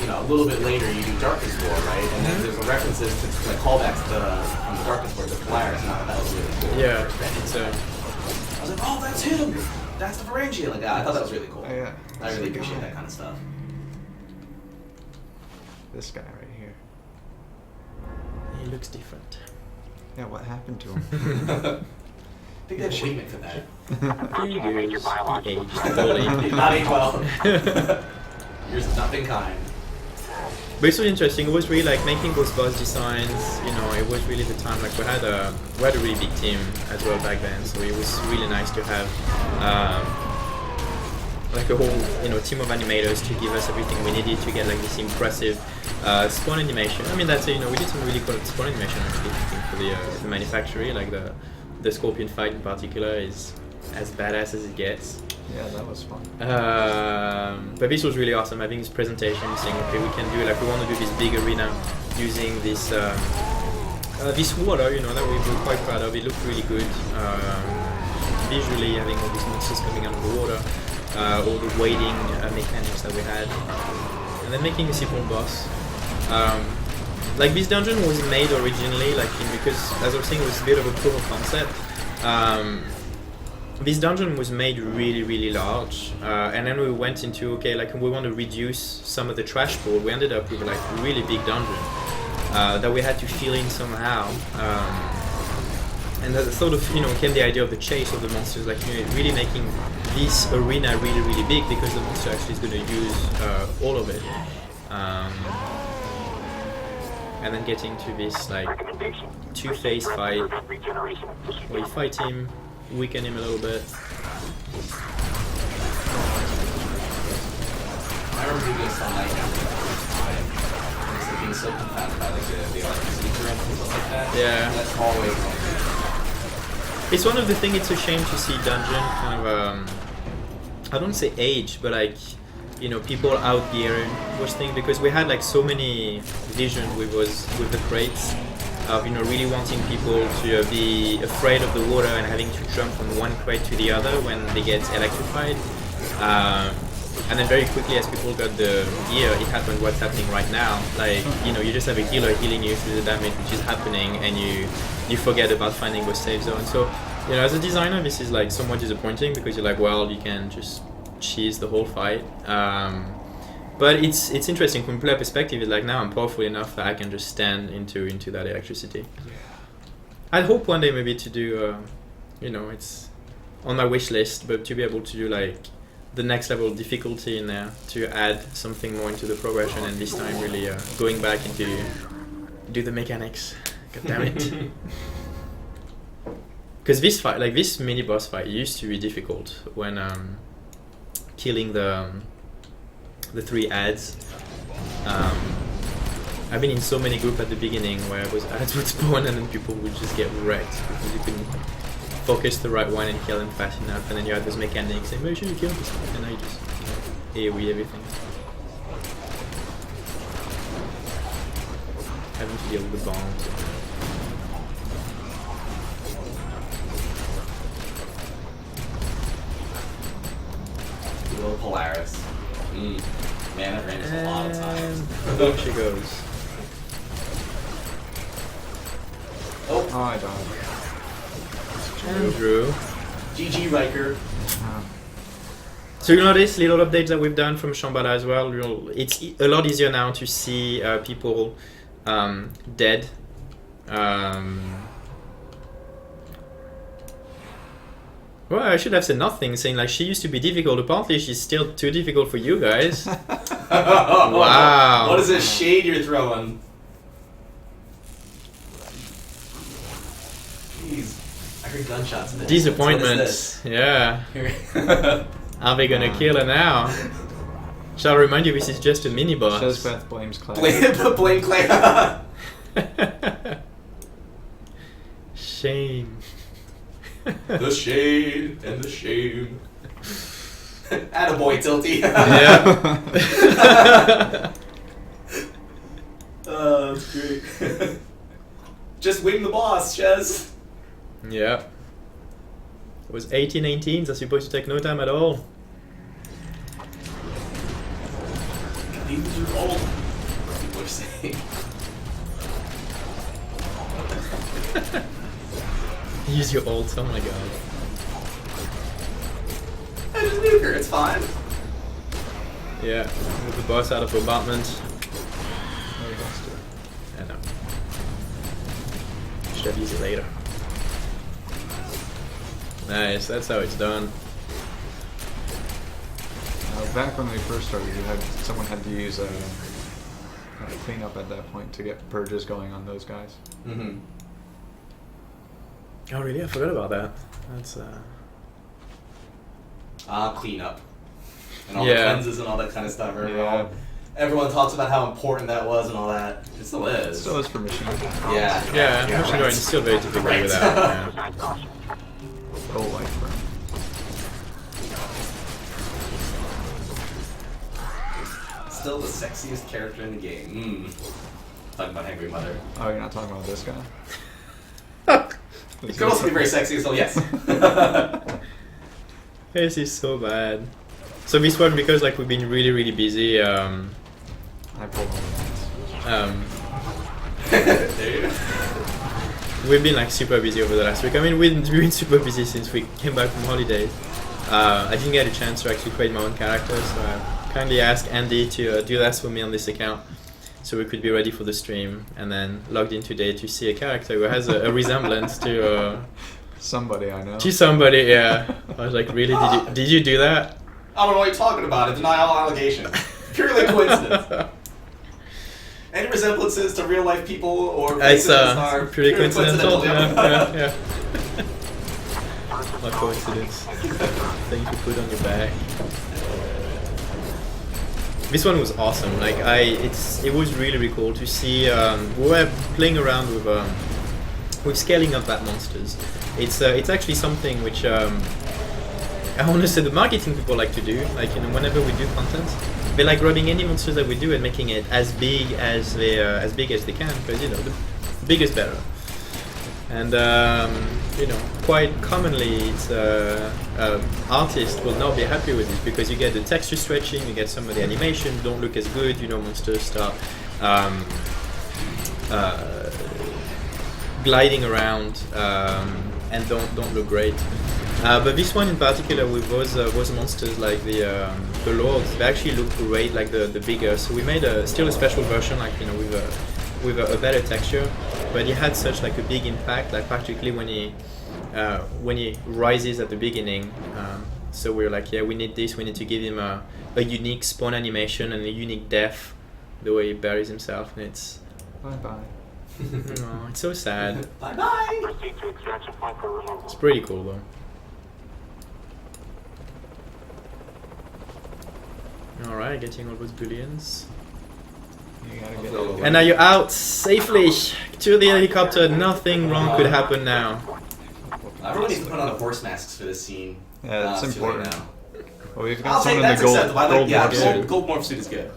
a little bit later you do Darkest War, right? And then there's references to like callbacks from the Darkest War to Polaris, and I thought that was really cool. Yeah, it's I was like, oh, that's him. That's the Varangian. Like, I thought that was really cool. Oh, yeah. I really appreciate that kind of stuff. This guy right here. he looks different. Yeah, what happened to him? I think they have a remake for that. He aged slowly. Not age well. Yours has not been kind. But it's really interesting. It was really like making those boss designs. It was really the time. Like we had a really big team as well back then, so it was really nice to have like a whole team of animators to give us everything we needed to get like this impressive spawn animation. I mean, that's we did some really cool spawn animation actually. I think for the manufacturer, like the Scorpion fight in particular is as badass as it gets. Yeah, that was fun. But this was really awesome. Having this presentation, saying, okay, we can do we want to do this big arena using this this water, that we were quite proud of. It looked really good. Visually, having all these monsters coming out of the water, all the wading mechanics that we had, and then making a simple boss. Like this dungeon was made originally, because as I was saying, it was a bit of a proof of concept. This dungeon was made really, really large, and then we went into, we want to reduce some of the trash pool. We ended up with a really big dungeon that we had to fill in somehow. And that sort of, came the idea of the chase of the monsters, really making this arena really, really big, because the monster actually is going to use all of it. And then getting to this, 2-phase fight, where you fight him, weaken him a little bit. just a nightmare for time. Just being so confounded by like the electricity current and stuff like that. Yeah. That's always. It's one of the things. It's a shame to see dungeon kind of I don't say age, but like, you know, people out gearing those things, because we had like so many vision with the crates of, you know, really wanting people to be afraid of the water and having to jump from one crate to the other when they get electrified. And then very quickly, as people got the gear, it happened what's happening right now. Like, you know, you just have a healer healing you through the damage which is happening, and you forget about finding the safe zone. So, you know, as a designer, this is like somewhat disappointing, because you're like, well, you can just cheese the whole fight. But it's interesting from a player perspective. It's like, now I'm powerful enough that I can just stand into that electricity. I'd hope one day maybe to do, you know, it's on my wish list, but to be able to do like the next level of difficulty in there, to add something more into the progression, and this time really going back into do the mechanics. God damn it. Because this fight, like this mini boss fight, used to be difficult when killing the 3 ads. I've been in so many groups at the beginning where ads would spawn and then people would just get wrecked because you couldn't focus the right one and kill them fast enough, and then you had those mechanics saying, make sure you kill this one, and now you just AoE everything. Having to deal with the bombs. Little Polaris. Man, I've ran this a lot of times. There she goes. Oh, I died. Andrew. GG Riker. So you notice little updates that we've done from Shambala as well. It's a lot easier now to see people dead. Well, I should have said nothing, saying like she used to be difficult. Apparently, she's still too difficult for you guys. Wow. What is this shade you're throwing? Jeez. I heard gunshots in the Disappointment. distance. What is Yeah. this? Are they gonna kill her now? Shall I remind you, this is just a mini boss. Shazbeth blames Clay. Blame Clay. Shame. The shade and the shame. Attaboy, Tilty. Yeah. Oh, that's great. Just wing the boss, Chaz. Yeah. It was 1818, that's supposed to take no time at all. These are old. People are saying. Use your ult, oh my god. I just nuke her, it's fine. Yeah, move the boss out of bombardment. Oh, you lost it. I know. Should have used it later. Nice, that's how it's done. Back when they first started, someone had to use a cleanup at that point to get purges going on those guys. Mm-hmm. Oh really? I forgot about that. That's Clean up. And all Yeah. the cleanses and all that kind of stuff. Yeah. Everyone talks about how important that was and all that. It still is. Still is for machine. Yeah. yeah, actually no, it's still very difficult Right. without. Yeah. Oh, light burn. Still the sexiest character in the game. Talking about Angry Mother. Oh, you're not talking about this guy? It could also be very sexy, so yes. This is so bad. So this one, because like we've been really really busy. I pulled all There you go. We've been like super busy over the last week. I mean, we've been super busy since we came back from holidays. I didn't get a chance to actually create my own character, so I kindly asked Andy to do that for me on this account, so we could be ready for the stream, and then logged in today to see a character who has a resemblance to somebody I know. somebody. Yeah, I was like, really? Did you do that? I don't know what you're talking about. I deny all allegations. Purely coincidence. Any resemblances to real life people or It's places are pretty coincidental. Yeah. Yeah. Not coincidence. Things you put on your back. this one was awesome. Like it was really cool to see. We were playing around with scaling up that monsters. It's actually something which I want to say the marketing people like to do. Like whenever we do content, they like grabbing any monsters that we do and making it as big as they can, because the bigger is better. And quite commonly, it's artists will not be happy with it because you get the texture stretching, you get some of the animation don't look as good. Monsters start gliding around and don't look great. But this one in particular, with those monsters like the lords, they actually look great, like the bigger. So we made still a special version, like with a better texture, but he had such like a big impact, like particularly when he rises at the beginning. So we're like, yeah, we need this. We need to give him a unique spawn animation and a unique death, the way he buries himself, and it's Bye. oh, it's so sad. Bye bye. It's pretty cool though. All right, getting all those billions. You gotta get it. And now you're out safely to the helicopter. Nothing wrong could happen now. Everyone needs to put on the horse masks for this scene. Yeah, that's It's too late important. now. Well, we've I'll got say someone in that's the gold acceptable. I like, yeah, morph suit. gold morph suit is good.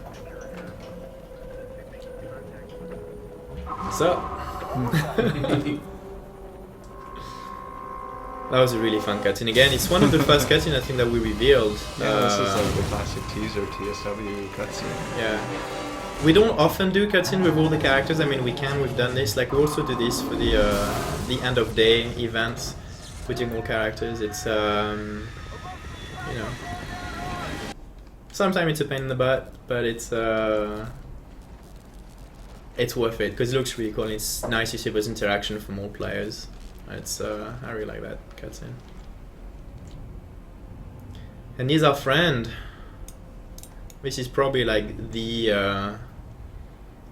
What's up? That was a really fun cutscene. Again, it's one of the first cutscenes I think that we revealed. Yeah, this is like the classic teaser TSW cutscene. Yeah. We don't often do cutscene with all the characters. I mean, we've done this. Like, we also do this for the end of day events, putting all characters. It's sometimes it's a pain in the butt, but it's worth it because it looks really cool. And it's nice to see those interaction from all players. It's I really like that cutscene. And he's our friend. This is probably like the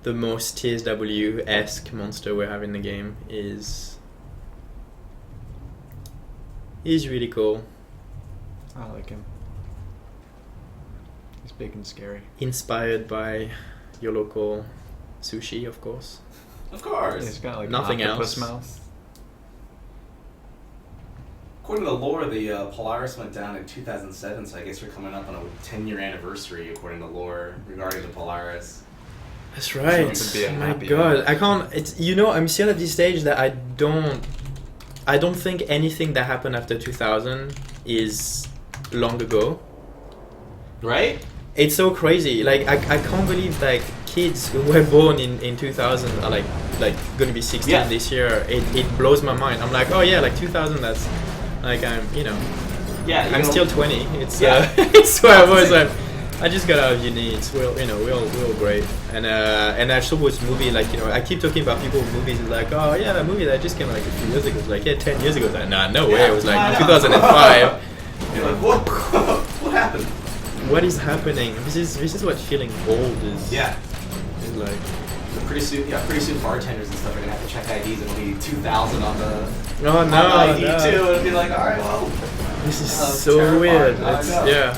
most TSW-esque monster we have in the game. He's really cool. I like him. He's big and scary. Inspired by your local sushi, of course. Of course. He's got like Nothing an octopus else. mouth. According to the lore, the Polaris went down in 2007, so I guess we're coming up on a 10-year anniversary, according to lore, regarding the Polaris. That's right. So it would be a Oh my happy god, ending. I can't. It's I'm still at this stage that I don't think anything that happened after 2000 is long ago. Right? It's so crazy. Like I can't believe like kids who were born in 2000 are like gonna be 16 Yeah. this year. It blows my mind. I'm like, oh yeah, like 2000. That's like I'm Yeah. I'm still 20. It's Yeah. it's where I was. I just got out of uni. It's we're all great. And I saw this movie like I keep talking about people with movies like, oh yeah, that movie that just came out like a few years ago. It's like, yeah, 10 years ago. Like, nah, no way. It was like I know. 2005. You're like, what? What happened? What is happening? This is what feeling old is. Yeah. Is like. Pretty soon bartenders and stuff are gonna have to check IDs and it'll be 2000 on the Oh on no, the ID no. too. It'll be like, all right, well. This is That's so terrifying. weird. I It's, know. yeah.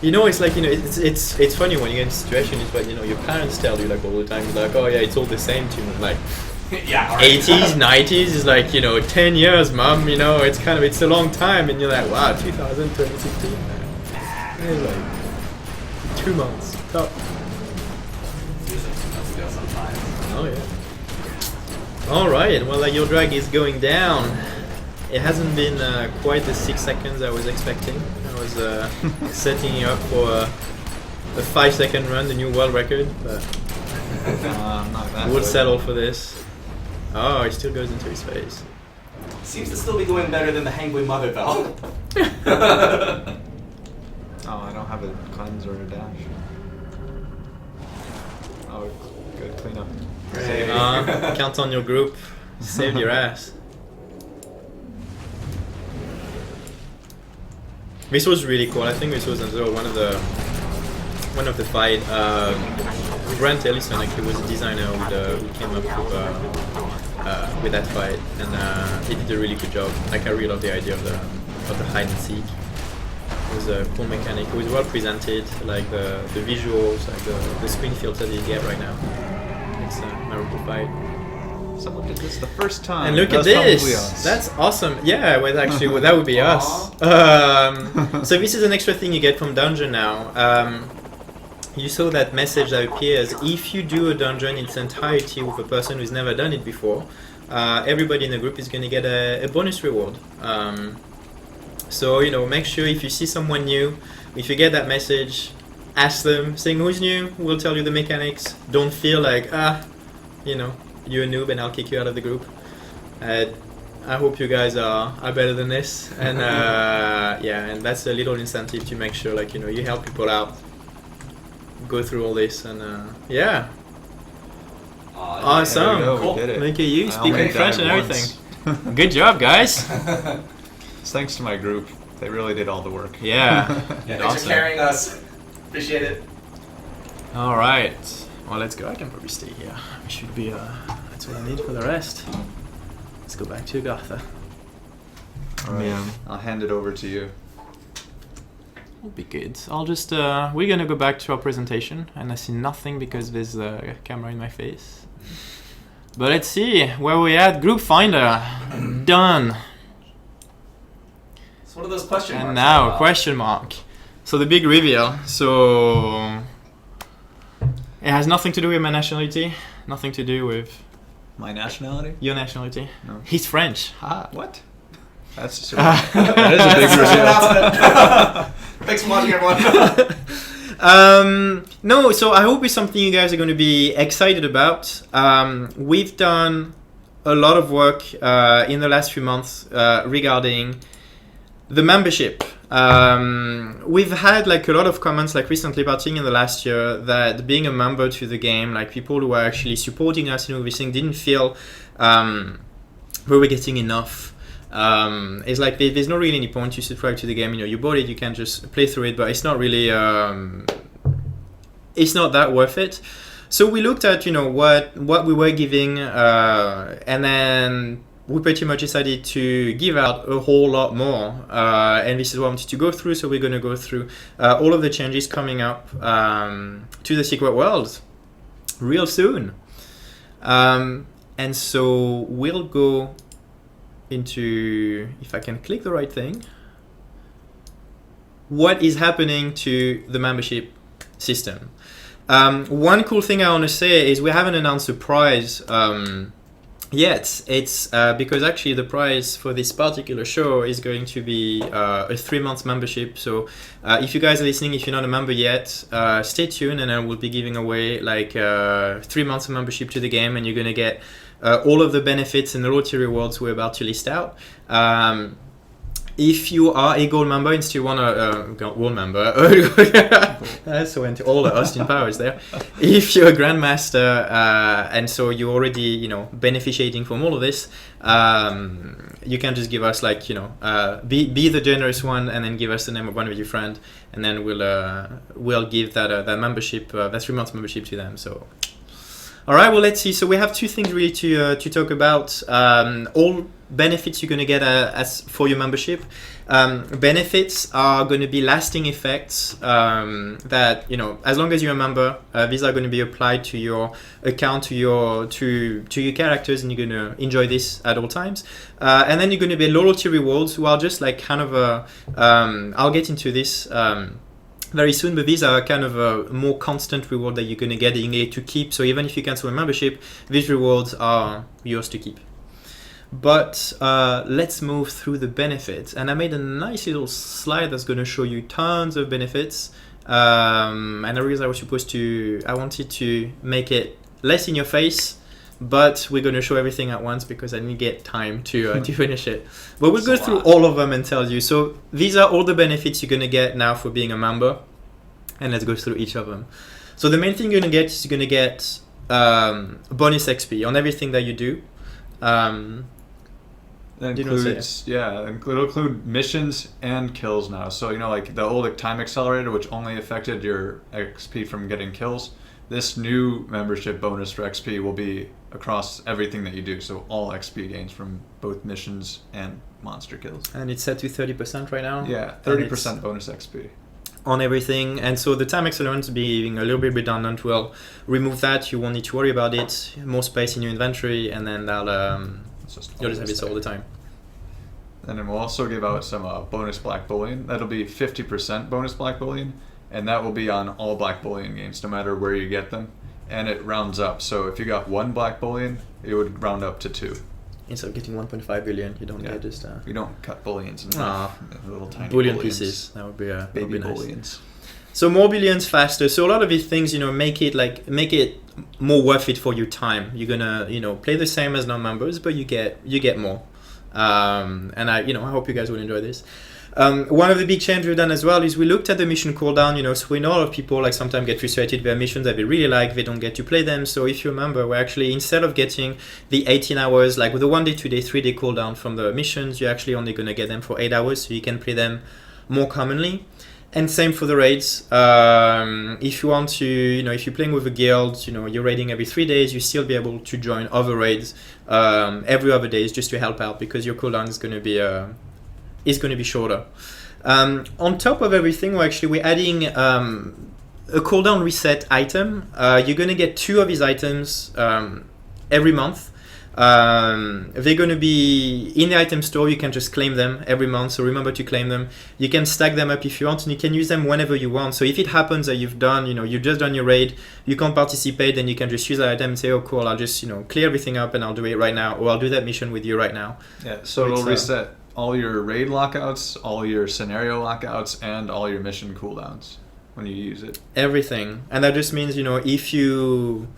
It's like it's funny when you get in a situation. It's like your parents tell you like all the time, like, oh yeah, it's all the same to me. Like Yeah. All right. 80s, 90s is like 10 years, mom. It's a long time, and you're like, wow, 2000, 2016. It's like 2 months. Top. Oh yeah. All right. Well, your drag is going down. It hasn't been quite the 6 seconds I was expecting. I was setting you up for a 5-second run, the new world record, but Not that we'll good. settle for this. Oh, he still goes into his face. Seems to still be going better than the Hangway Mother though. Oh, I don't have a cleanse or a dash. Oh, good cleanup. Hey. Count on your group. Saved your ass. This was really cool. I think this was as well one of the fight. Grant Ellison actually was a designer who came up with that fight, and he did a really good job. Like I really love the idea of the hide and seek. was a cool mechanic. It was well presented, like the visuals, like the screen filter that you get right now. It's a memorable fight. Someone did this the first time. And look at this. That's awesome. Yeah, well, actually, well, that would be us. So this is an extra thing you get from dungeon now. You saw that message that appears. If you do a dungeon in its entirety with a person who's never done it before, everybody in the group is going to get a bonus reward. So, make sure if you see someone new, if you get that message, ask them, saying who's new, we'll tell you the mechanics. Don't feel like, you're a noob and I'll kick you out of the group. I hope you guys are better than this. And and that's a little incentive to make sure, you help people out, go through all this, and awesome. Cool. We did it. Look at you I speaking only French and died everything. Good job, guys. It's thanks to my group. They really did all the work. Yeah. Thanks Awesome. for carrying us. Appreciate it. All right. Well, let's go. I can probably stay here. We should be. That's what I need for the rest. Let's go back to Agartha. All right. Yeah. I'll hand it over to you. Will be good. I'll just. We're gonna go back to our presentation, and I see nothing because there's a camera in my face. But let's see where we at. Group finder done. It's one of those question marks. And now question mark. So the big reveal. So it has nothing to do with my nationality. Nothing to do with My nationality? your nationality. No. He's French. Ah, what? That's that is a big reveal. Thanks for watching, everyone. No, so I hope it's something you guys are going to be excited about. We've done a lot of work in the last few months regarding the membership. We've had a lot of comments recently, particularly in the last year, that being a member to the game, people who are actually supporting us in everything, didn't feel we were getting enough. It's there's not really any point to subscribe to the game. You bought it, you can just play through it, but it's not really it's not that worth it. So we looked at what we were giving, and then we pretty much decided to give out a whole lot more, and this is what I wanted to go through. So we're going to go through all of the changes coming up to the Secret World real soon, and so we'll go into, if I can click the right thing, what is happening to the membership system. One cool thing I want to say is we haven't announced a prize yet. It's because actually the prize for this particular show is going to be a 3-month membership. So if you guys are listening, if you're not a member yet, stay tuned, and I will be giving away 3 months of membership to the game, and you're going to get all of the benefits and the loyalty rewards we're about to list out. If you are a gold member and still want a gold member, so went to all the Austin Powers there. If you're a grandmaster and so you're already beneficiating from all of this, you can just give us be the generous one, and then give us the name of one of your friends, and then we'll give that membership, that 3 months membership to them. So. All right, well, let's see. So we have two things really to talk about. All benefits you're going to get as for your membership. Benefits are going to be lasting effects that, as long as you're a member, these are going to be applied to your account, to your characters, and you're going to enjoy this at all times. And then you're going to be loyalty rewards, who are just I'll get into this very soon, but these are kind of a more constant reward that you're going to get to keep. So even if you cancel a membership, these rewards are yours to keep. But let's move through the benefits. And I made a nice little slide that's going to show you tons of benefits. And I realized I wanted to make it less in your face, but we're going to show everything at once because I didn't get time to finish it. But we'll go through all of them and tell you. So these are all the benefits you're going to get now for being a member. And let's go through each of them. So the main thing you're going to get is you're going to get bonus XP on everything that you do. That includes, it'll include missions and kills now. So, the old time accelerator, which only affected your XP from getting kills. This new membership bonus for XP will be across everything that you do. So all XP gains from both missions and monster kills. And it's set to 30% right now. Yeah, And 30% bonus XP. on everything. And so the time accelerant being a little bit redundant will remove that. You won't need to worry about it. More space in your inventory, and then that'll It's just you'll just have always it all the there. time. And then we'll also give out some bonus black bullion. That'll be 50% bonus black bullion, and that will be on all black bullion games, no matter where you get them. And it rounds up. So if you got 1 black bullion, it would round up to 2. Instead of getting 1.5 billion, you don't Yeah. get just We don't cut bullions in Ah. little tiny bullion bullions. pieces. That would be that would Baby be nice. bullions. So more billions faster. So a lot of these things, make it more worth it for your time. You're gonna, play the same as non-members, but you get more. And I hope you guys will enjoy this. One of the big changes we've done as well is we looked at the mission cooldown. So we know a lot of people sometimes get frustrated with their missions that they really like, they don't get to play them. So if you remember, we're actually, instead of getting the 18 hours, like with the 1 day, 2 day, 3 day cooldown from the missions, you're actually only gonna get them for 8 hours, so you can play them more commonly. And same for the raids. If you want to, if you're playing with a guild, you're raiding every 3 days, you still be able to join other raids every other days just to help out, because your cooldown is going to be shorter. On top of everything, we're adding a cooldown reset item. You're going to get 2 of these items every month. They're going to be in the item store. You can just claim them every month, so remember to claim them. You can stack them up if you want, and you can use them whenever you want. So if it happens that you've just done your raid, you can't participate, then you can just use that item and say, oh cool, I'll just clear everything up and I'll do it right now, or I'll do that mission with you right now. Yeah, so it'll reset all your raid lockouts, all your scenario lockouts, and all your mission cooldowns when you use it. Everything. And that just means, if you...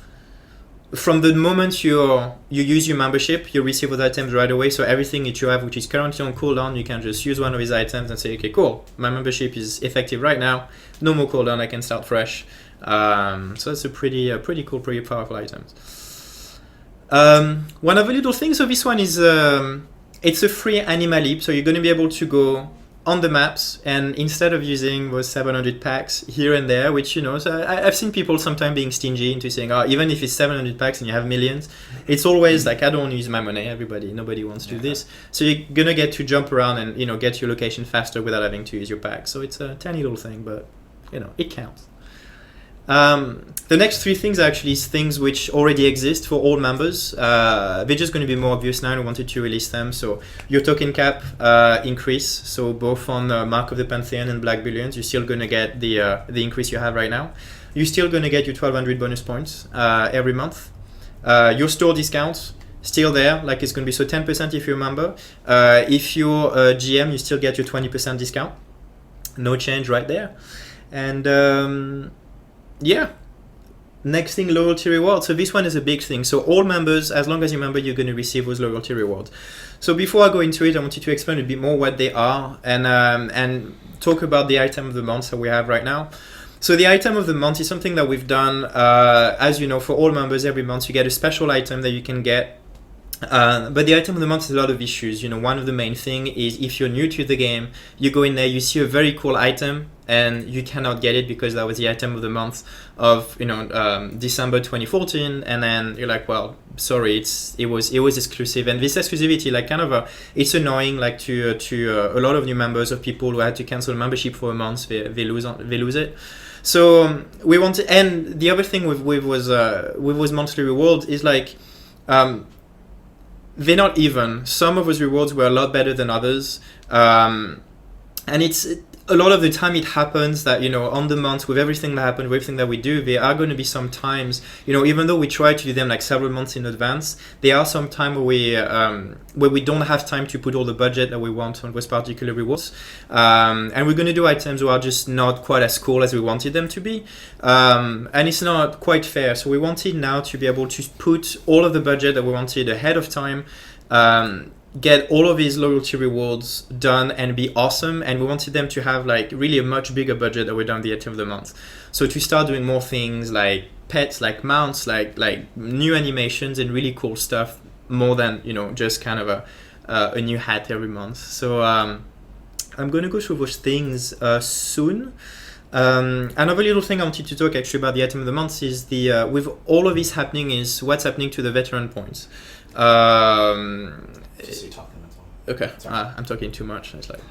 From the moment you use your membership, you receive those items right away. So everything that you have, which is currently on cooldown, you can just use one of these items and say, okay, cool, my membership is effective right now. No more cooldown, I can start fresh. So it's a pretty cool, pretty powerful item. One of the little things, so this one is, it's a free animal leap. So you're going to be able to go on the maps, and instead of using those 700 packs here and there, which so I've seen people sometimes being stingy into saying, oh, even if it's 700 packs and you have millions, it's always like, I don't want to use my money. Nobody wants to do this. So you're gonna get to jump around and get your location faster without having to use your pack. So it's a tiny little thing, but it counts. The next 3 things are actually things which already exist for all members. They're just going to be more obvious now, and we wanted to release them. So your token cap increase. So both on Mark of the Pantheon and Black Billions, you're still going to get the increase you have right now. You're still going to get your 1200 bonus points every month. Your store discounts still there, like it's going to be 10% if you're a member. If you're a GM, you still get your 20% discount. No change right there. And yeah. Next thing, loyalty rewards. So this one is a big thing. So all members, as long as you're a member, you're going to receive those loyalty rewards. So before I go into it, I wanted to explain a bit more what they are and talk about the item of the month that we have right now. So the item of the month is something that we've done, as you know, for all members every month. You get a special item that you can get. But the item of the month has a lot of issues. One of the main thing is if you're new to the game, you go in there, you see a very cool item, and you cannot get it because that was the item of the month of December 2014, and then you're like, well, sorry, it was exclusive. And this exclusivity, it's annoying, to a lot of new members, of people who had to cancel membership for a month, they lose it. So we want to. And the other thing with those monthly rewards is they're not even. Some of those rewards were a lot better than others. And it's a lot of the time it happens that, on the month, with everything that happened, with everything that we do, there are going to be some times, even though we try to do them several months in advance, there are some time where we don't have time to put all the budget that we want on those particular rewards. And we're going to do items who are just not quite as cool as we wanted them to be. And it's not quite fair. So we wanted now to be able to put all of the budget that we wanted ahead of time, get all of these loyalty rewards done and be awesome, and we wanted them to have really a much bigger budget that we're done the item of the month. So to start doing more things like pets, like mounts, like new animations and really cool stuff, more than just kind of a new hat every month. So I'm going to go through those things soon. Another little thing I wanted to talk actually about the item of the month is the with all of this happening is what's happening to the veteran points. Just you talking, that's all. Okay, I'm talking too much. It's like,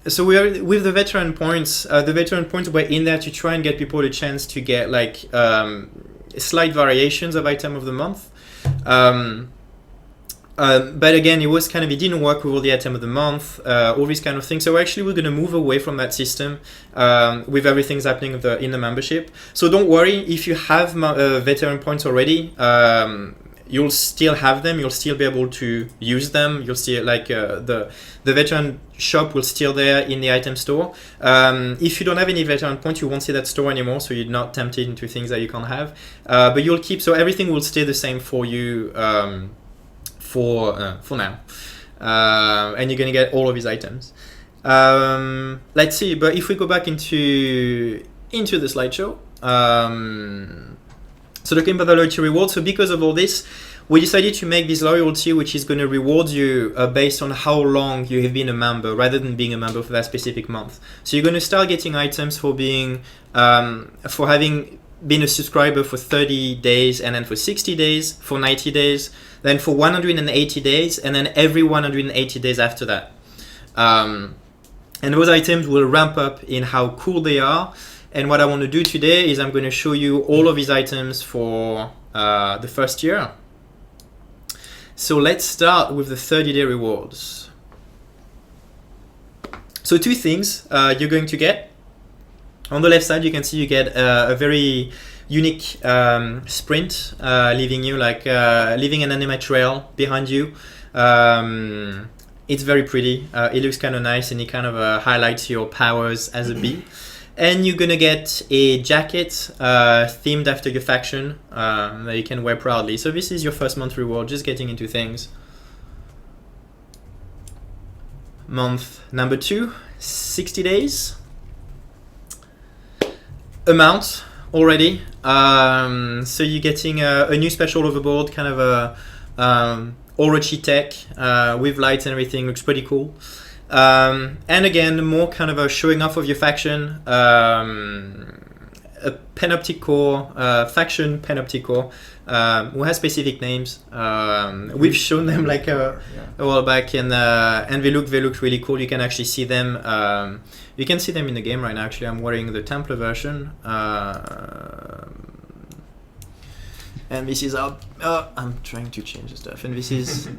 so we are with the veteran points. The veteran points were in there to try and get people a chance to get like slight variations of item of the month. But again, it didn't work with all the item of the month, all these kind of things. So actually, we're going to move away from that system with everything's happening in the membership. So don't worry if you have veteran points already. You'll still have them. You'll still be able to use them. You'll see the veteran shop will still there in the item store. If you don't have any veteran points, you won't see that store anymore. So you're not tempted into things that you can't have. But you'll keep. So everything will stay the same for you for now. And you're gonna get all of these items. Let's see. But if we go back into the slideshow. So talking about the loyalty reward, so because of all this, we decided to make this loyalty which is going to reward you based on how long you have been a member rather than being a member for that specific month. So you're going to start getting items for being for having been a subscriber for 30 days, and then for 60 days, for 90 days, then for 180 days, and then every 180 days after that. And those items will ramp up in how cool they are. And what I want to do today is I'm going to show you all of these items for the first year. So let's start with the 30-day rewards. So two things you're going to get. On the left side, you can see you get a very unique sprint, leaving you leaving an anime trail behind you. It's very pretty. It looks kind of nice, and it kind of highlights your powers as a bee. And you're gonna get a jacket themed after your faction that you can wear proudly. So this is your first month reward, just getting into things. Month number 2, 60 days. Amount already. So you're getting a new special overboard, kind of a Orochi tech with lights and everything. Looks pretty cool. And again, more kind of a showing off of your faction, a panoptic core, faction panoptic core, who has specific names. We've shown them like a while back, and they look really cool. You can actually see them. You can see them in the game right now. Actually, I'm wearing the Templar version. And this is our. I'm trying to change the stuff, and this is.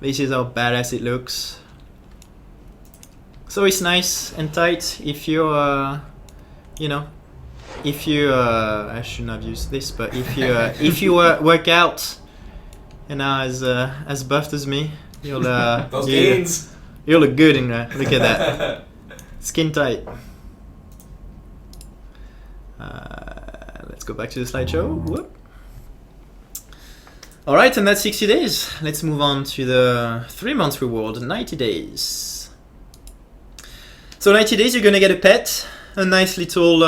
This is how badass it looks. So it's nice and tight if you're, if you, I shouldn't have used this, but if you work out and are as buffed as me, you'll Those gains. You'll look good in there. Look at that, skin tight. Let's go back to the slideshow. Whoop. All right, and that's 60 days. Let's move on to the 3 months reward, 90 days. So 90 days, you're gonna get a pet, a nice little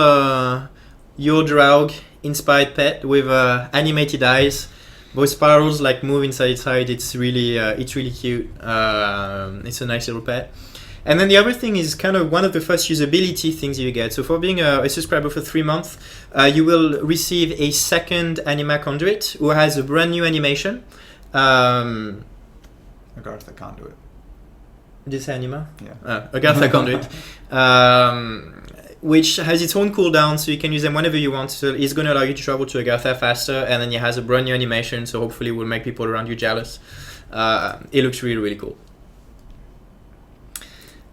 Yordraug inspired pet with animated eyes. Both spirals like move inside its side. It's really cute. It's a nice little pet. And then the other thing is kind of one of the first usability things you get. So for being a subscriber for 3 months, you will receive a second Anima Conduit who has a brand new animation. Agartha Conduit. This Anima? Yeah. Agartha Conduit. Which has its own cooldown, so you can use them whenever you want. So it's going to allow you to travel to Agartha faster, and then it has a brand new animation, so hopefully it will make people around you jealous. It looks really cool.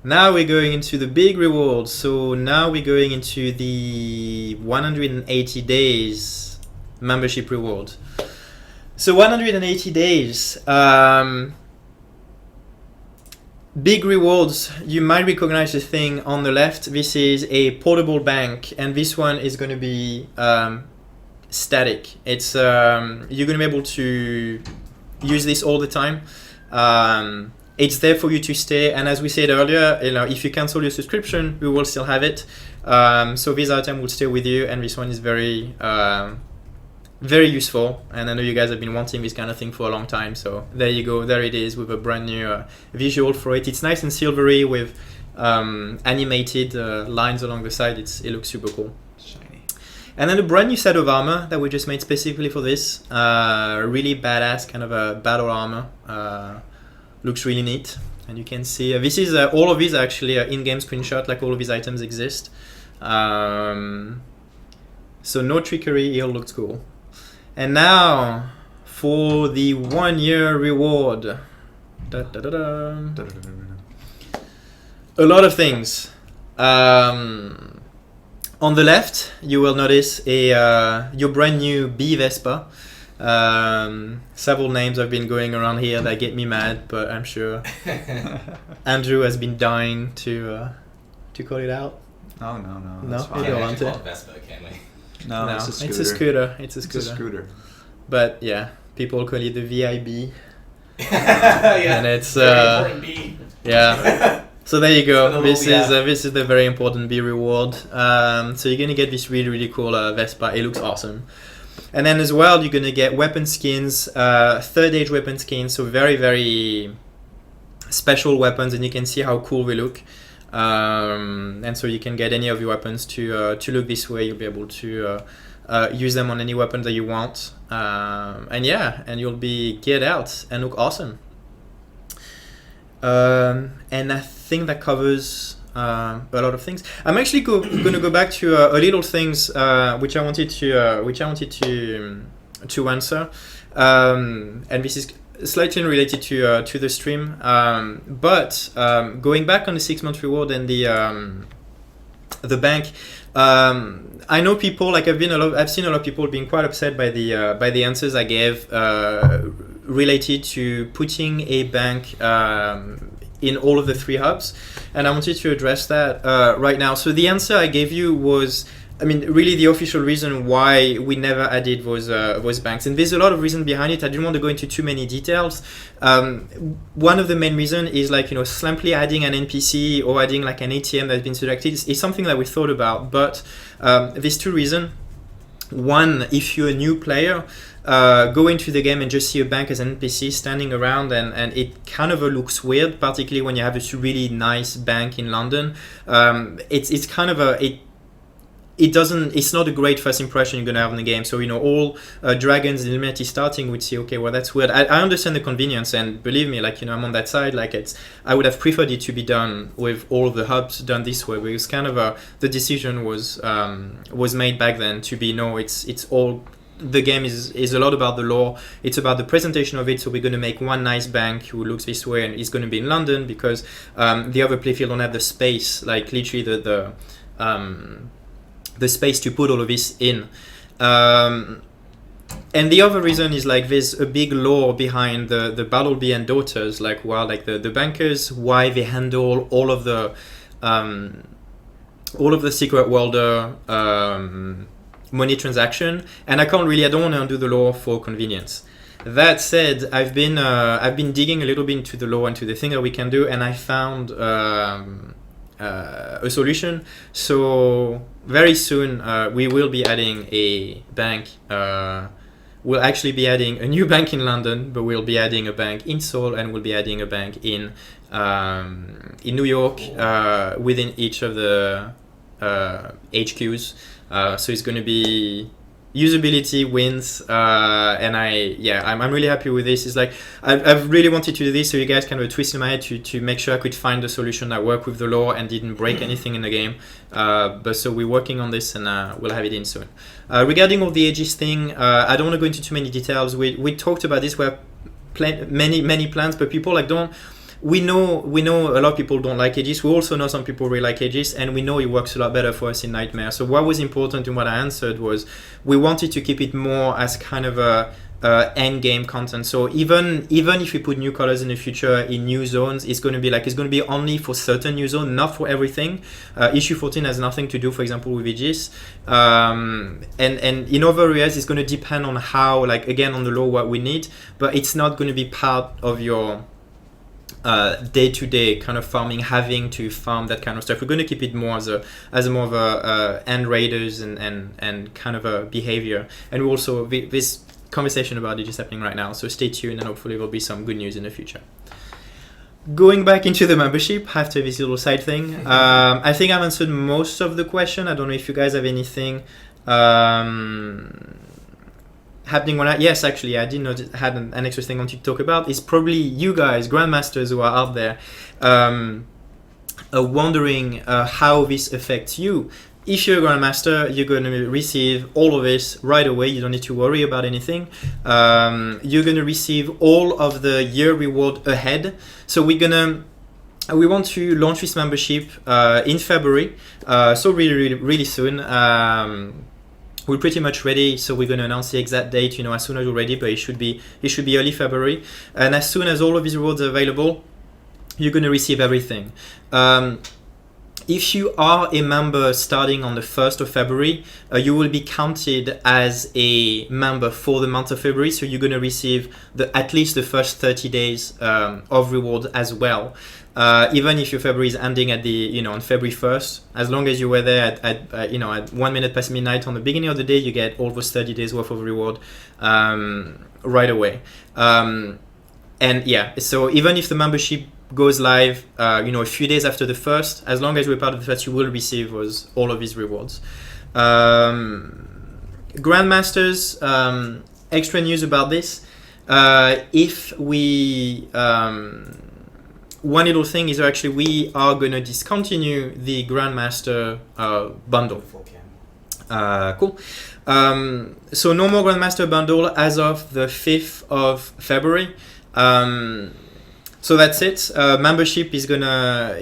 Now we're going into the big rewards. So now we're going into the 180 days membership reward. So 180 days. Big rewards. You might recognize the thing on the left. This is a portable bank, and this one is going to be static. It's you're going to be able to use this all the time. It's there for you to stay, and as we said earlier, if you cancel your subscription, we will still have it. So this item will stay with you, and this one is very useful. And I know you guys have been wanting this kind of thing for a long time. So there you go, there it is with a brand new visual for it. It's nice and silvery with animated lines along the side. It looks super cool. Shiny. And then a brand new set of armor that we just made specifically for this. Really badass kind of a battle armor. Looks really neat. And you can see this is all of these are actually in-game screenshot. Like all of these items exist. So no trickery. It all looks cool. And now for the 1 year reward. Da, da, da, da. A lot of things. On the left, you will notice your brand new B Vespa. Several names have been going around here that get me mad, but I'm sure Andrew has been dying to call it out. Oh no, No? that's You fine. don't want it? Vespa, can we? No, No, it's a scooter. it's a scooter. It's a It's scooter. a scooter. But yeah, people call it the VIB, Yeah. and it's Very important B. yeah. So there you It's a go. little- This yeah. is the very important B reward. So you're gonna get this really cool Vespa. It looks awesome. And then as well, you're gonna get weapon skins, third age weapon skins. So very special weapons, and you can see how cool they look. And so you can get any of your weapons to look this way. You'll be able to use them on any weapon that you want. And yeah, and you'll be geared out and look awesome. And I think that covers a lot of things. I'm actually going to go back to a little things which I wanted to answer, and this is slightly related to the stream. But going back on the 6-month reward and the bank. I know people like I've seen a lot of people being quite upset by the answers I gave related to putting a bank in all of the 3 hubs, and I wanted to address that right now. So the answer I gave you was, I mean, really the official reason why we never added those banks, and there's a lot of reason behind it. I didn't want to go into too many details. One of the main reason is simply adding an NPC or adding like an ATM that's been selected is something that we thought about, but there's 2 reasons. One, if you're a new player, go into the game and just see a bank as an NPC standing around, and it kind of looks weird, particularly when you have this really nice bank in London. It's kind of it's not a great first impression you're gonna have in the game. So all dragons and Illuminati starting would say, okay, well that's weird. I understand the convenience, and believe me, I'm on that side. I would have preferred it to be done with all of the hubs done this way, because kind of the decision was made back then to be it's all. The game is a lot about the lore. It's about the presentation of it. So we're going to make one nice bank who looks this way, and it's going to be in London because the other playfield don't have the space, like literally the space to put all of this in. And the other reason is there's a big lore behind the Battlebee and Daughters, the bankers, why they handle all of the secret worlder money transaction, and I don't want to undo the lore for convenience. That said, I've been digging a little bit into the lore and to the thing that we can do, and I found a solution. So very soon we will be adding a bank. We'll actually be adding a new bank in London, but we'll be adding a bank in Seoul, and we'll be adding a bank in New York within each of the HQs. So it's going to be usability wins, and I'm really happy with this. It's I've really wanted to do this, so you guys kind of twisted my head to make sure I could find a solution that worked with the lore and didn't break anything in the game. But so we're working on this, and we'll have it in soon. Regarding all the ages thing, I don't want to go into too many details. We talked about this. We have many plans, but people don't. We know a lot of people don't like Aegis. We also know some people really like Aegis, and we know it works a lot better for us in Nightmare. So what was important in what I answered was we wanted to keep it more as kind of a end game content. So even if we put new colors in the future in new zones, it's going to be only for certain new zones, not for everything. Issue 14 has nothing to do, for example, with Aegis. And in other areas, it's going to depend on how, again, on the lore what we need, but it's not going to be part of your day-to-day kind of farming, having to farm that kind of stuff. We're going to keep it more as more of a end raiders and kind of a behavior. And we also this conversation about it is happening right now, so stay tuned, and hopefully there'll be some good news in the future. going back into the membership after this little side thing, I think I've answered most of the question. I don't know if you guys have anything happening or not. Yes, actually, I did not had an extra thing I wanted to talk about. It's probably you guys, grandmasters who are out there, wondering how this affects you. If you're a grandmaster, you're going to receive all of this right away. You don't need to worry about anything. You're going to receive all of the year reward ahead. So we want to launch this membership in February. So really soon. We're pretty much ready. So we're going to announce the exact date, as soon as we're ready. But it should be early February. And as soon as all of these rewards are available, you're going to receive everything. If you are a member starting on the 1st of February, you will be counted as a member for the month of February. So you're going to receive at least the first 30 days of reward as well. Even if your February is ending at on February 1st, as long as you were there at 1 minute past midnight on the beginning of the day, you get all those 30 days worth of reward right away. So even if the membership goes live, a few days after the first, as long as you're part of the first, you will receive all of these rewards. Grandmasters, extra news about this. One little thing is actually we are going to discontinue the Grandmaster bundle. Cool. So no more Grandmaster bundle as of the 5th of February. So that's it. Membership is gonna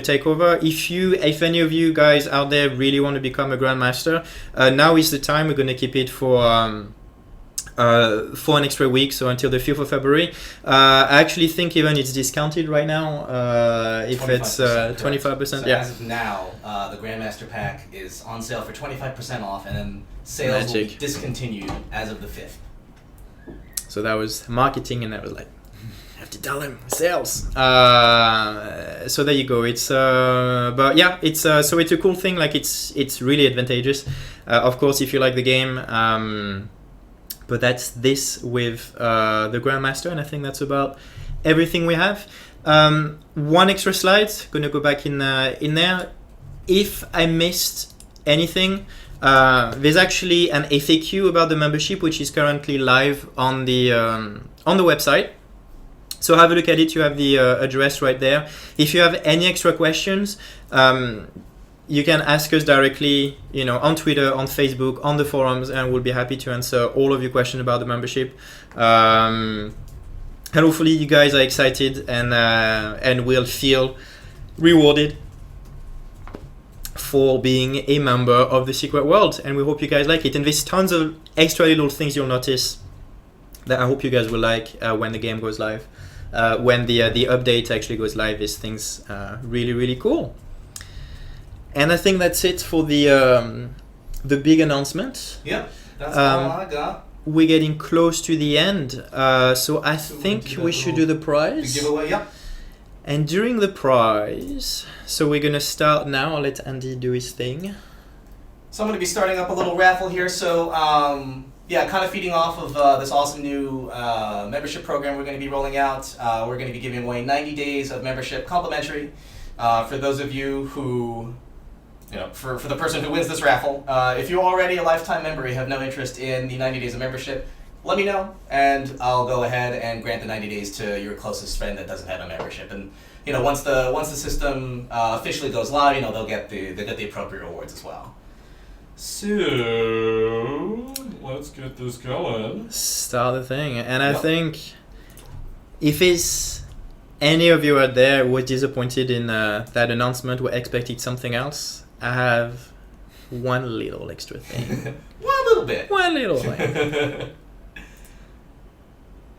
take over. If any of you guys out there really want to become a Grandmaster, now is the time. We're gonna keep it for an extra week, so until the 5th of February. I actually think even it's discounted right now. If 25%, it's 25%, so yeah. As of now, the Grandmaster pack is on sale for 25% off, and then sales will be discontinued as of the 5th. So that was marketing, and I was like, I have to tell them sales. So there you go. It's but yeah, it's so it's a cool thing. Like it's really advantageous. Of course, if you like the game. But that's this with the Grandmaster, and I think that's about everything we have. One extra slide. Gonna go back in there. If I missed anything. There's actually an FAQ about the membership, which is currently live on the website. So have a look at it. You have the address right there. If you have any extra questions, you can ask us directly, on Twitter, on Facebook, on the forums, and we'll be happy to answer all of your questions about the membership. And hopefully, you guys are excited and will feel rewarded for being a member of the Secret World, and we hope you guys like it. And there's tons of extra little things you'll notice that I hope you guys will like when the game goes live. When the update actually goes live, these things really, really cool. And I think that's it for the big announcement. Yep, that's all I got. We're getting close to the end, so I think we should do the prize. The giveaway, yep. And during the prize, so we're gonna start now. I'll let Andy do his thing. So I'm gonna be starting up a little raffle here. So kind of feeding off of this awesome new membership program we're gonna be rolling out. We're gonna be giving away 90 days of membership complimentary for those of you who, for the person who wins this raffle. If you're already a lifetime member and have no interest in the 90 days of membership, let me know, and I'll go ahead and grant the 90 days to your closest friend that doesn't have a membership. And once the system officially goes live, they'll get the appropriate rewards as well. So let's get this going. Start the thing, and I think if it's any of you out there who were disappointed in that announcement, were expecting something else, I have one little extra thing. One little bit. One little thing.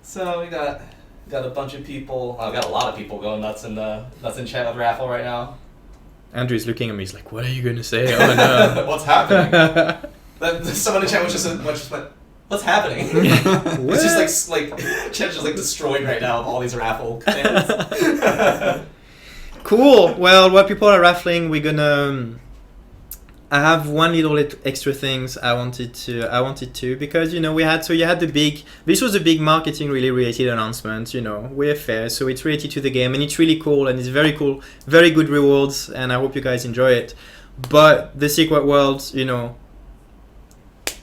So we got a bunch of people. We got a lot of people going nuts in chat with raffle right now. Andrew's looking at me. He's like, "What are you gonna say?" Oh no! What's happening? Someone in chat was just went, "What's happening?" It's just like chat's just destroyed right now with all these raffle fans. Cool. Well, while people are raffling, we're gonna I have one little extra things I wanted to because you had this was a big marketing really related announcement. We're fair, so it's related to the game and it's really cool and it's very cool, very good rewards, and I hope you guys enjoy it. But the Secret World,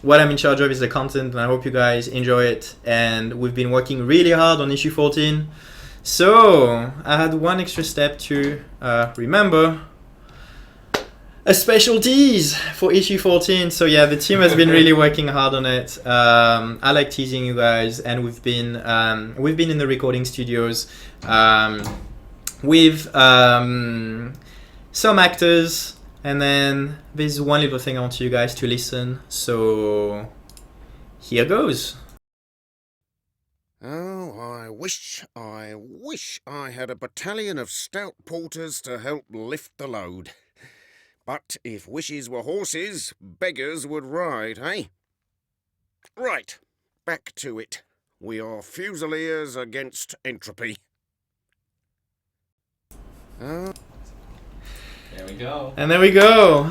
what I'm in charge of is the content, and I hope you guys enjoy it. And we've been working really hard on issue 14, so I had one extra step to remember. A special tease for issue 14. So yeah, the team has been really working hard on it. I like teasing you guys, and we've been in the recording studios with some actors, and then there's one little thing I want you guys to listen. So here goes. Oh, I wish I had a battalion of stout porters to help lift the load. But if wishes were horses, beggars would ride, eh? Right, back to it. We are Fusiliers against entropy. There we go. And there we go.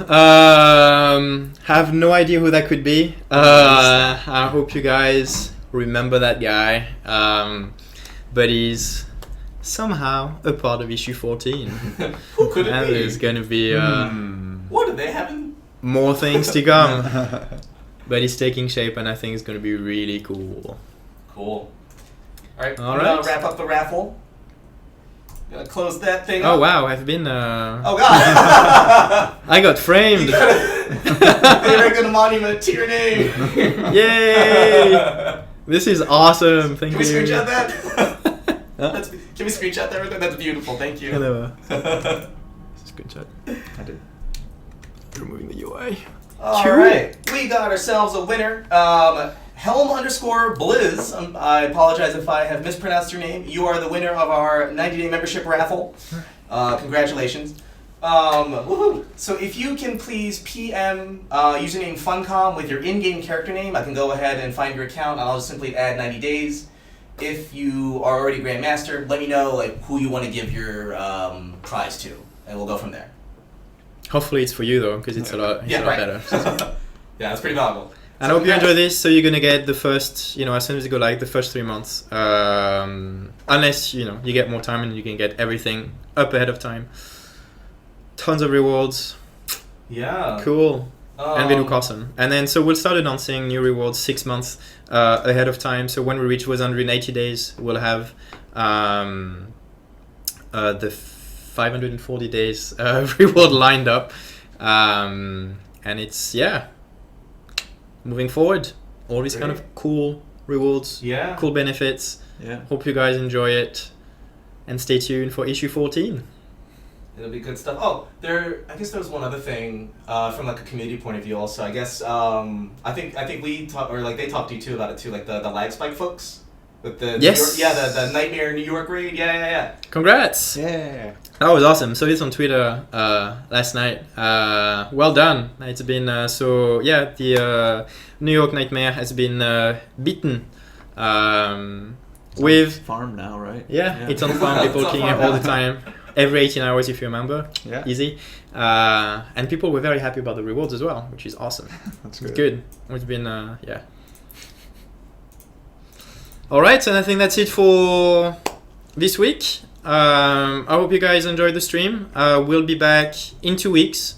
Have no idea who that could be. I hope you guys remember that guy. But he's somehow a part of issue 14. Who could it and be? there's going to be What do they have in? more things to come. But it's taking shape, and I think it's going to be really cool. Cool. Alright, All I'm right. gonna wrap up the raffle. Gonna close that thing Oh up. wow, I've been Oh god! I got framed. They erected a monument to your name. Yay! This is awesome. Thank Can we you. screenshot that? Huh? Can we screenshot that real quick? That's beautiful. Thank you. Hello. Screenshot. I did. Removing the UI. Alright, we got ourselves a winner. Helm_Blizz. I apologize if I have mispronounced your name. You are the winner of our 90-day membership raffle. Congratulations. Woohoo! So if you can please PM username Funcom with your in-game character name, I can go ahead and find your account, and I'll just simply add 90 days. If you are already Grandmaster, let me know who you want to give your prize to, and we'll go from there. Hopefully it's for you though, because it's a lot better. Yeah, it's pretty valuable. And I hope you enjoy this. So you're gonna get the first, as soon as you go live, the first 3 months. Unless you get more time and you can get everything up ahead of time. Tons of rewards. Yeah. Cool. And we do Carson. And then so we'll start announcing new rewards 6 months ahead of time. So when we reach 180 days, we'll have the 540 days reward lined up. And it's moving forward, all these kind of cool rewards, cool benefits. Hope you guys enjoy it, and stay tuned for issue 14. It'll be good stuff. Oh, I guess there was one other thing from a community point of view. Also, I guess I think we talked, or they talked to you too about it too, the lag spike folks with the yes, New York, the Nightmare New York raid. Yeah. Congrats! Yeah. That was awesome. Saw this on Twitter last night. Well done. It's been the New York Nightmare has been beaten. With farm now, right? Yeah, it's on farm. People killing it all the time. Every 18 hours, if you remember. Yeah. Easy. And people were very happy about the rewards as well, which is awesome. That's It's good. good. It's been Alright, and I think that's it for this week. I hope you guys enjoyed the stream. We'll be back in 2 weeks,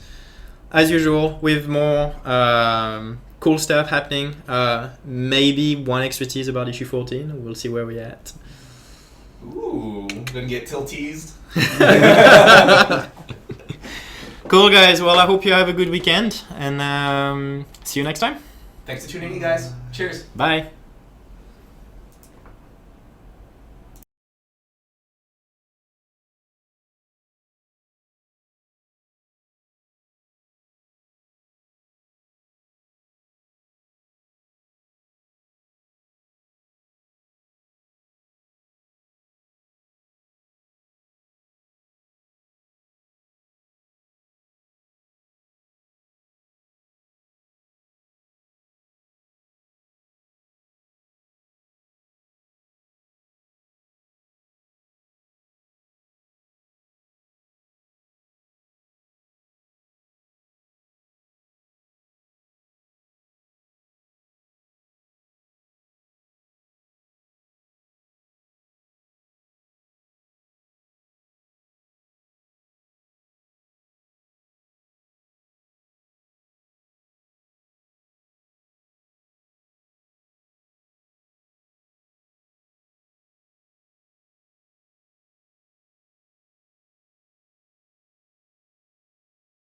as usual, with more cool stuff happening. Maybe one extra tease about issue 14. We'll see where we're at. Ooh, gonna get teased. Cool, guys. Well, I hope you have a good weekend, and see you next time. Thanks for tuning in, guys. Cheers. Bye.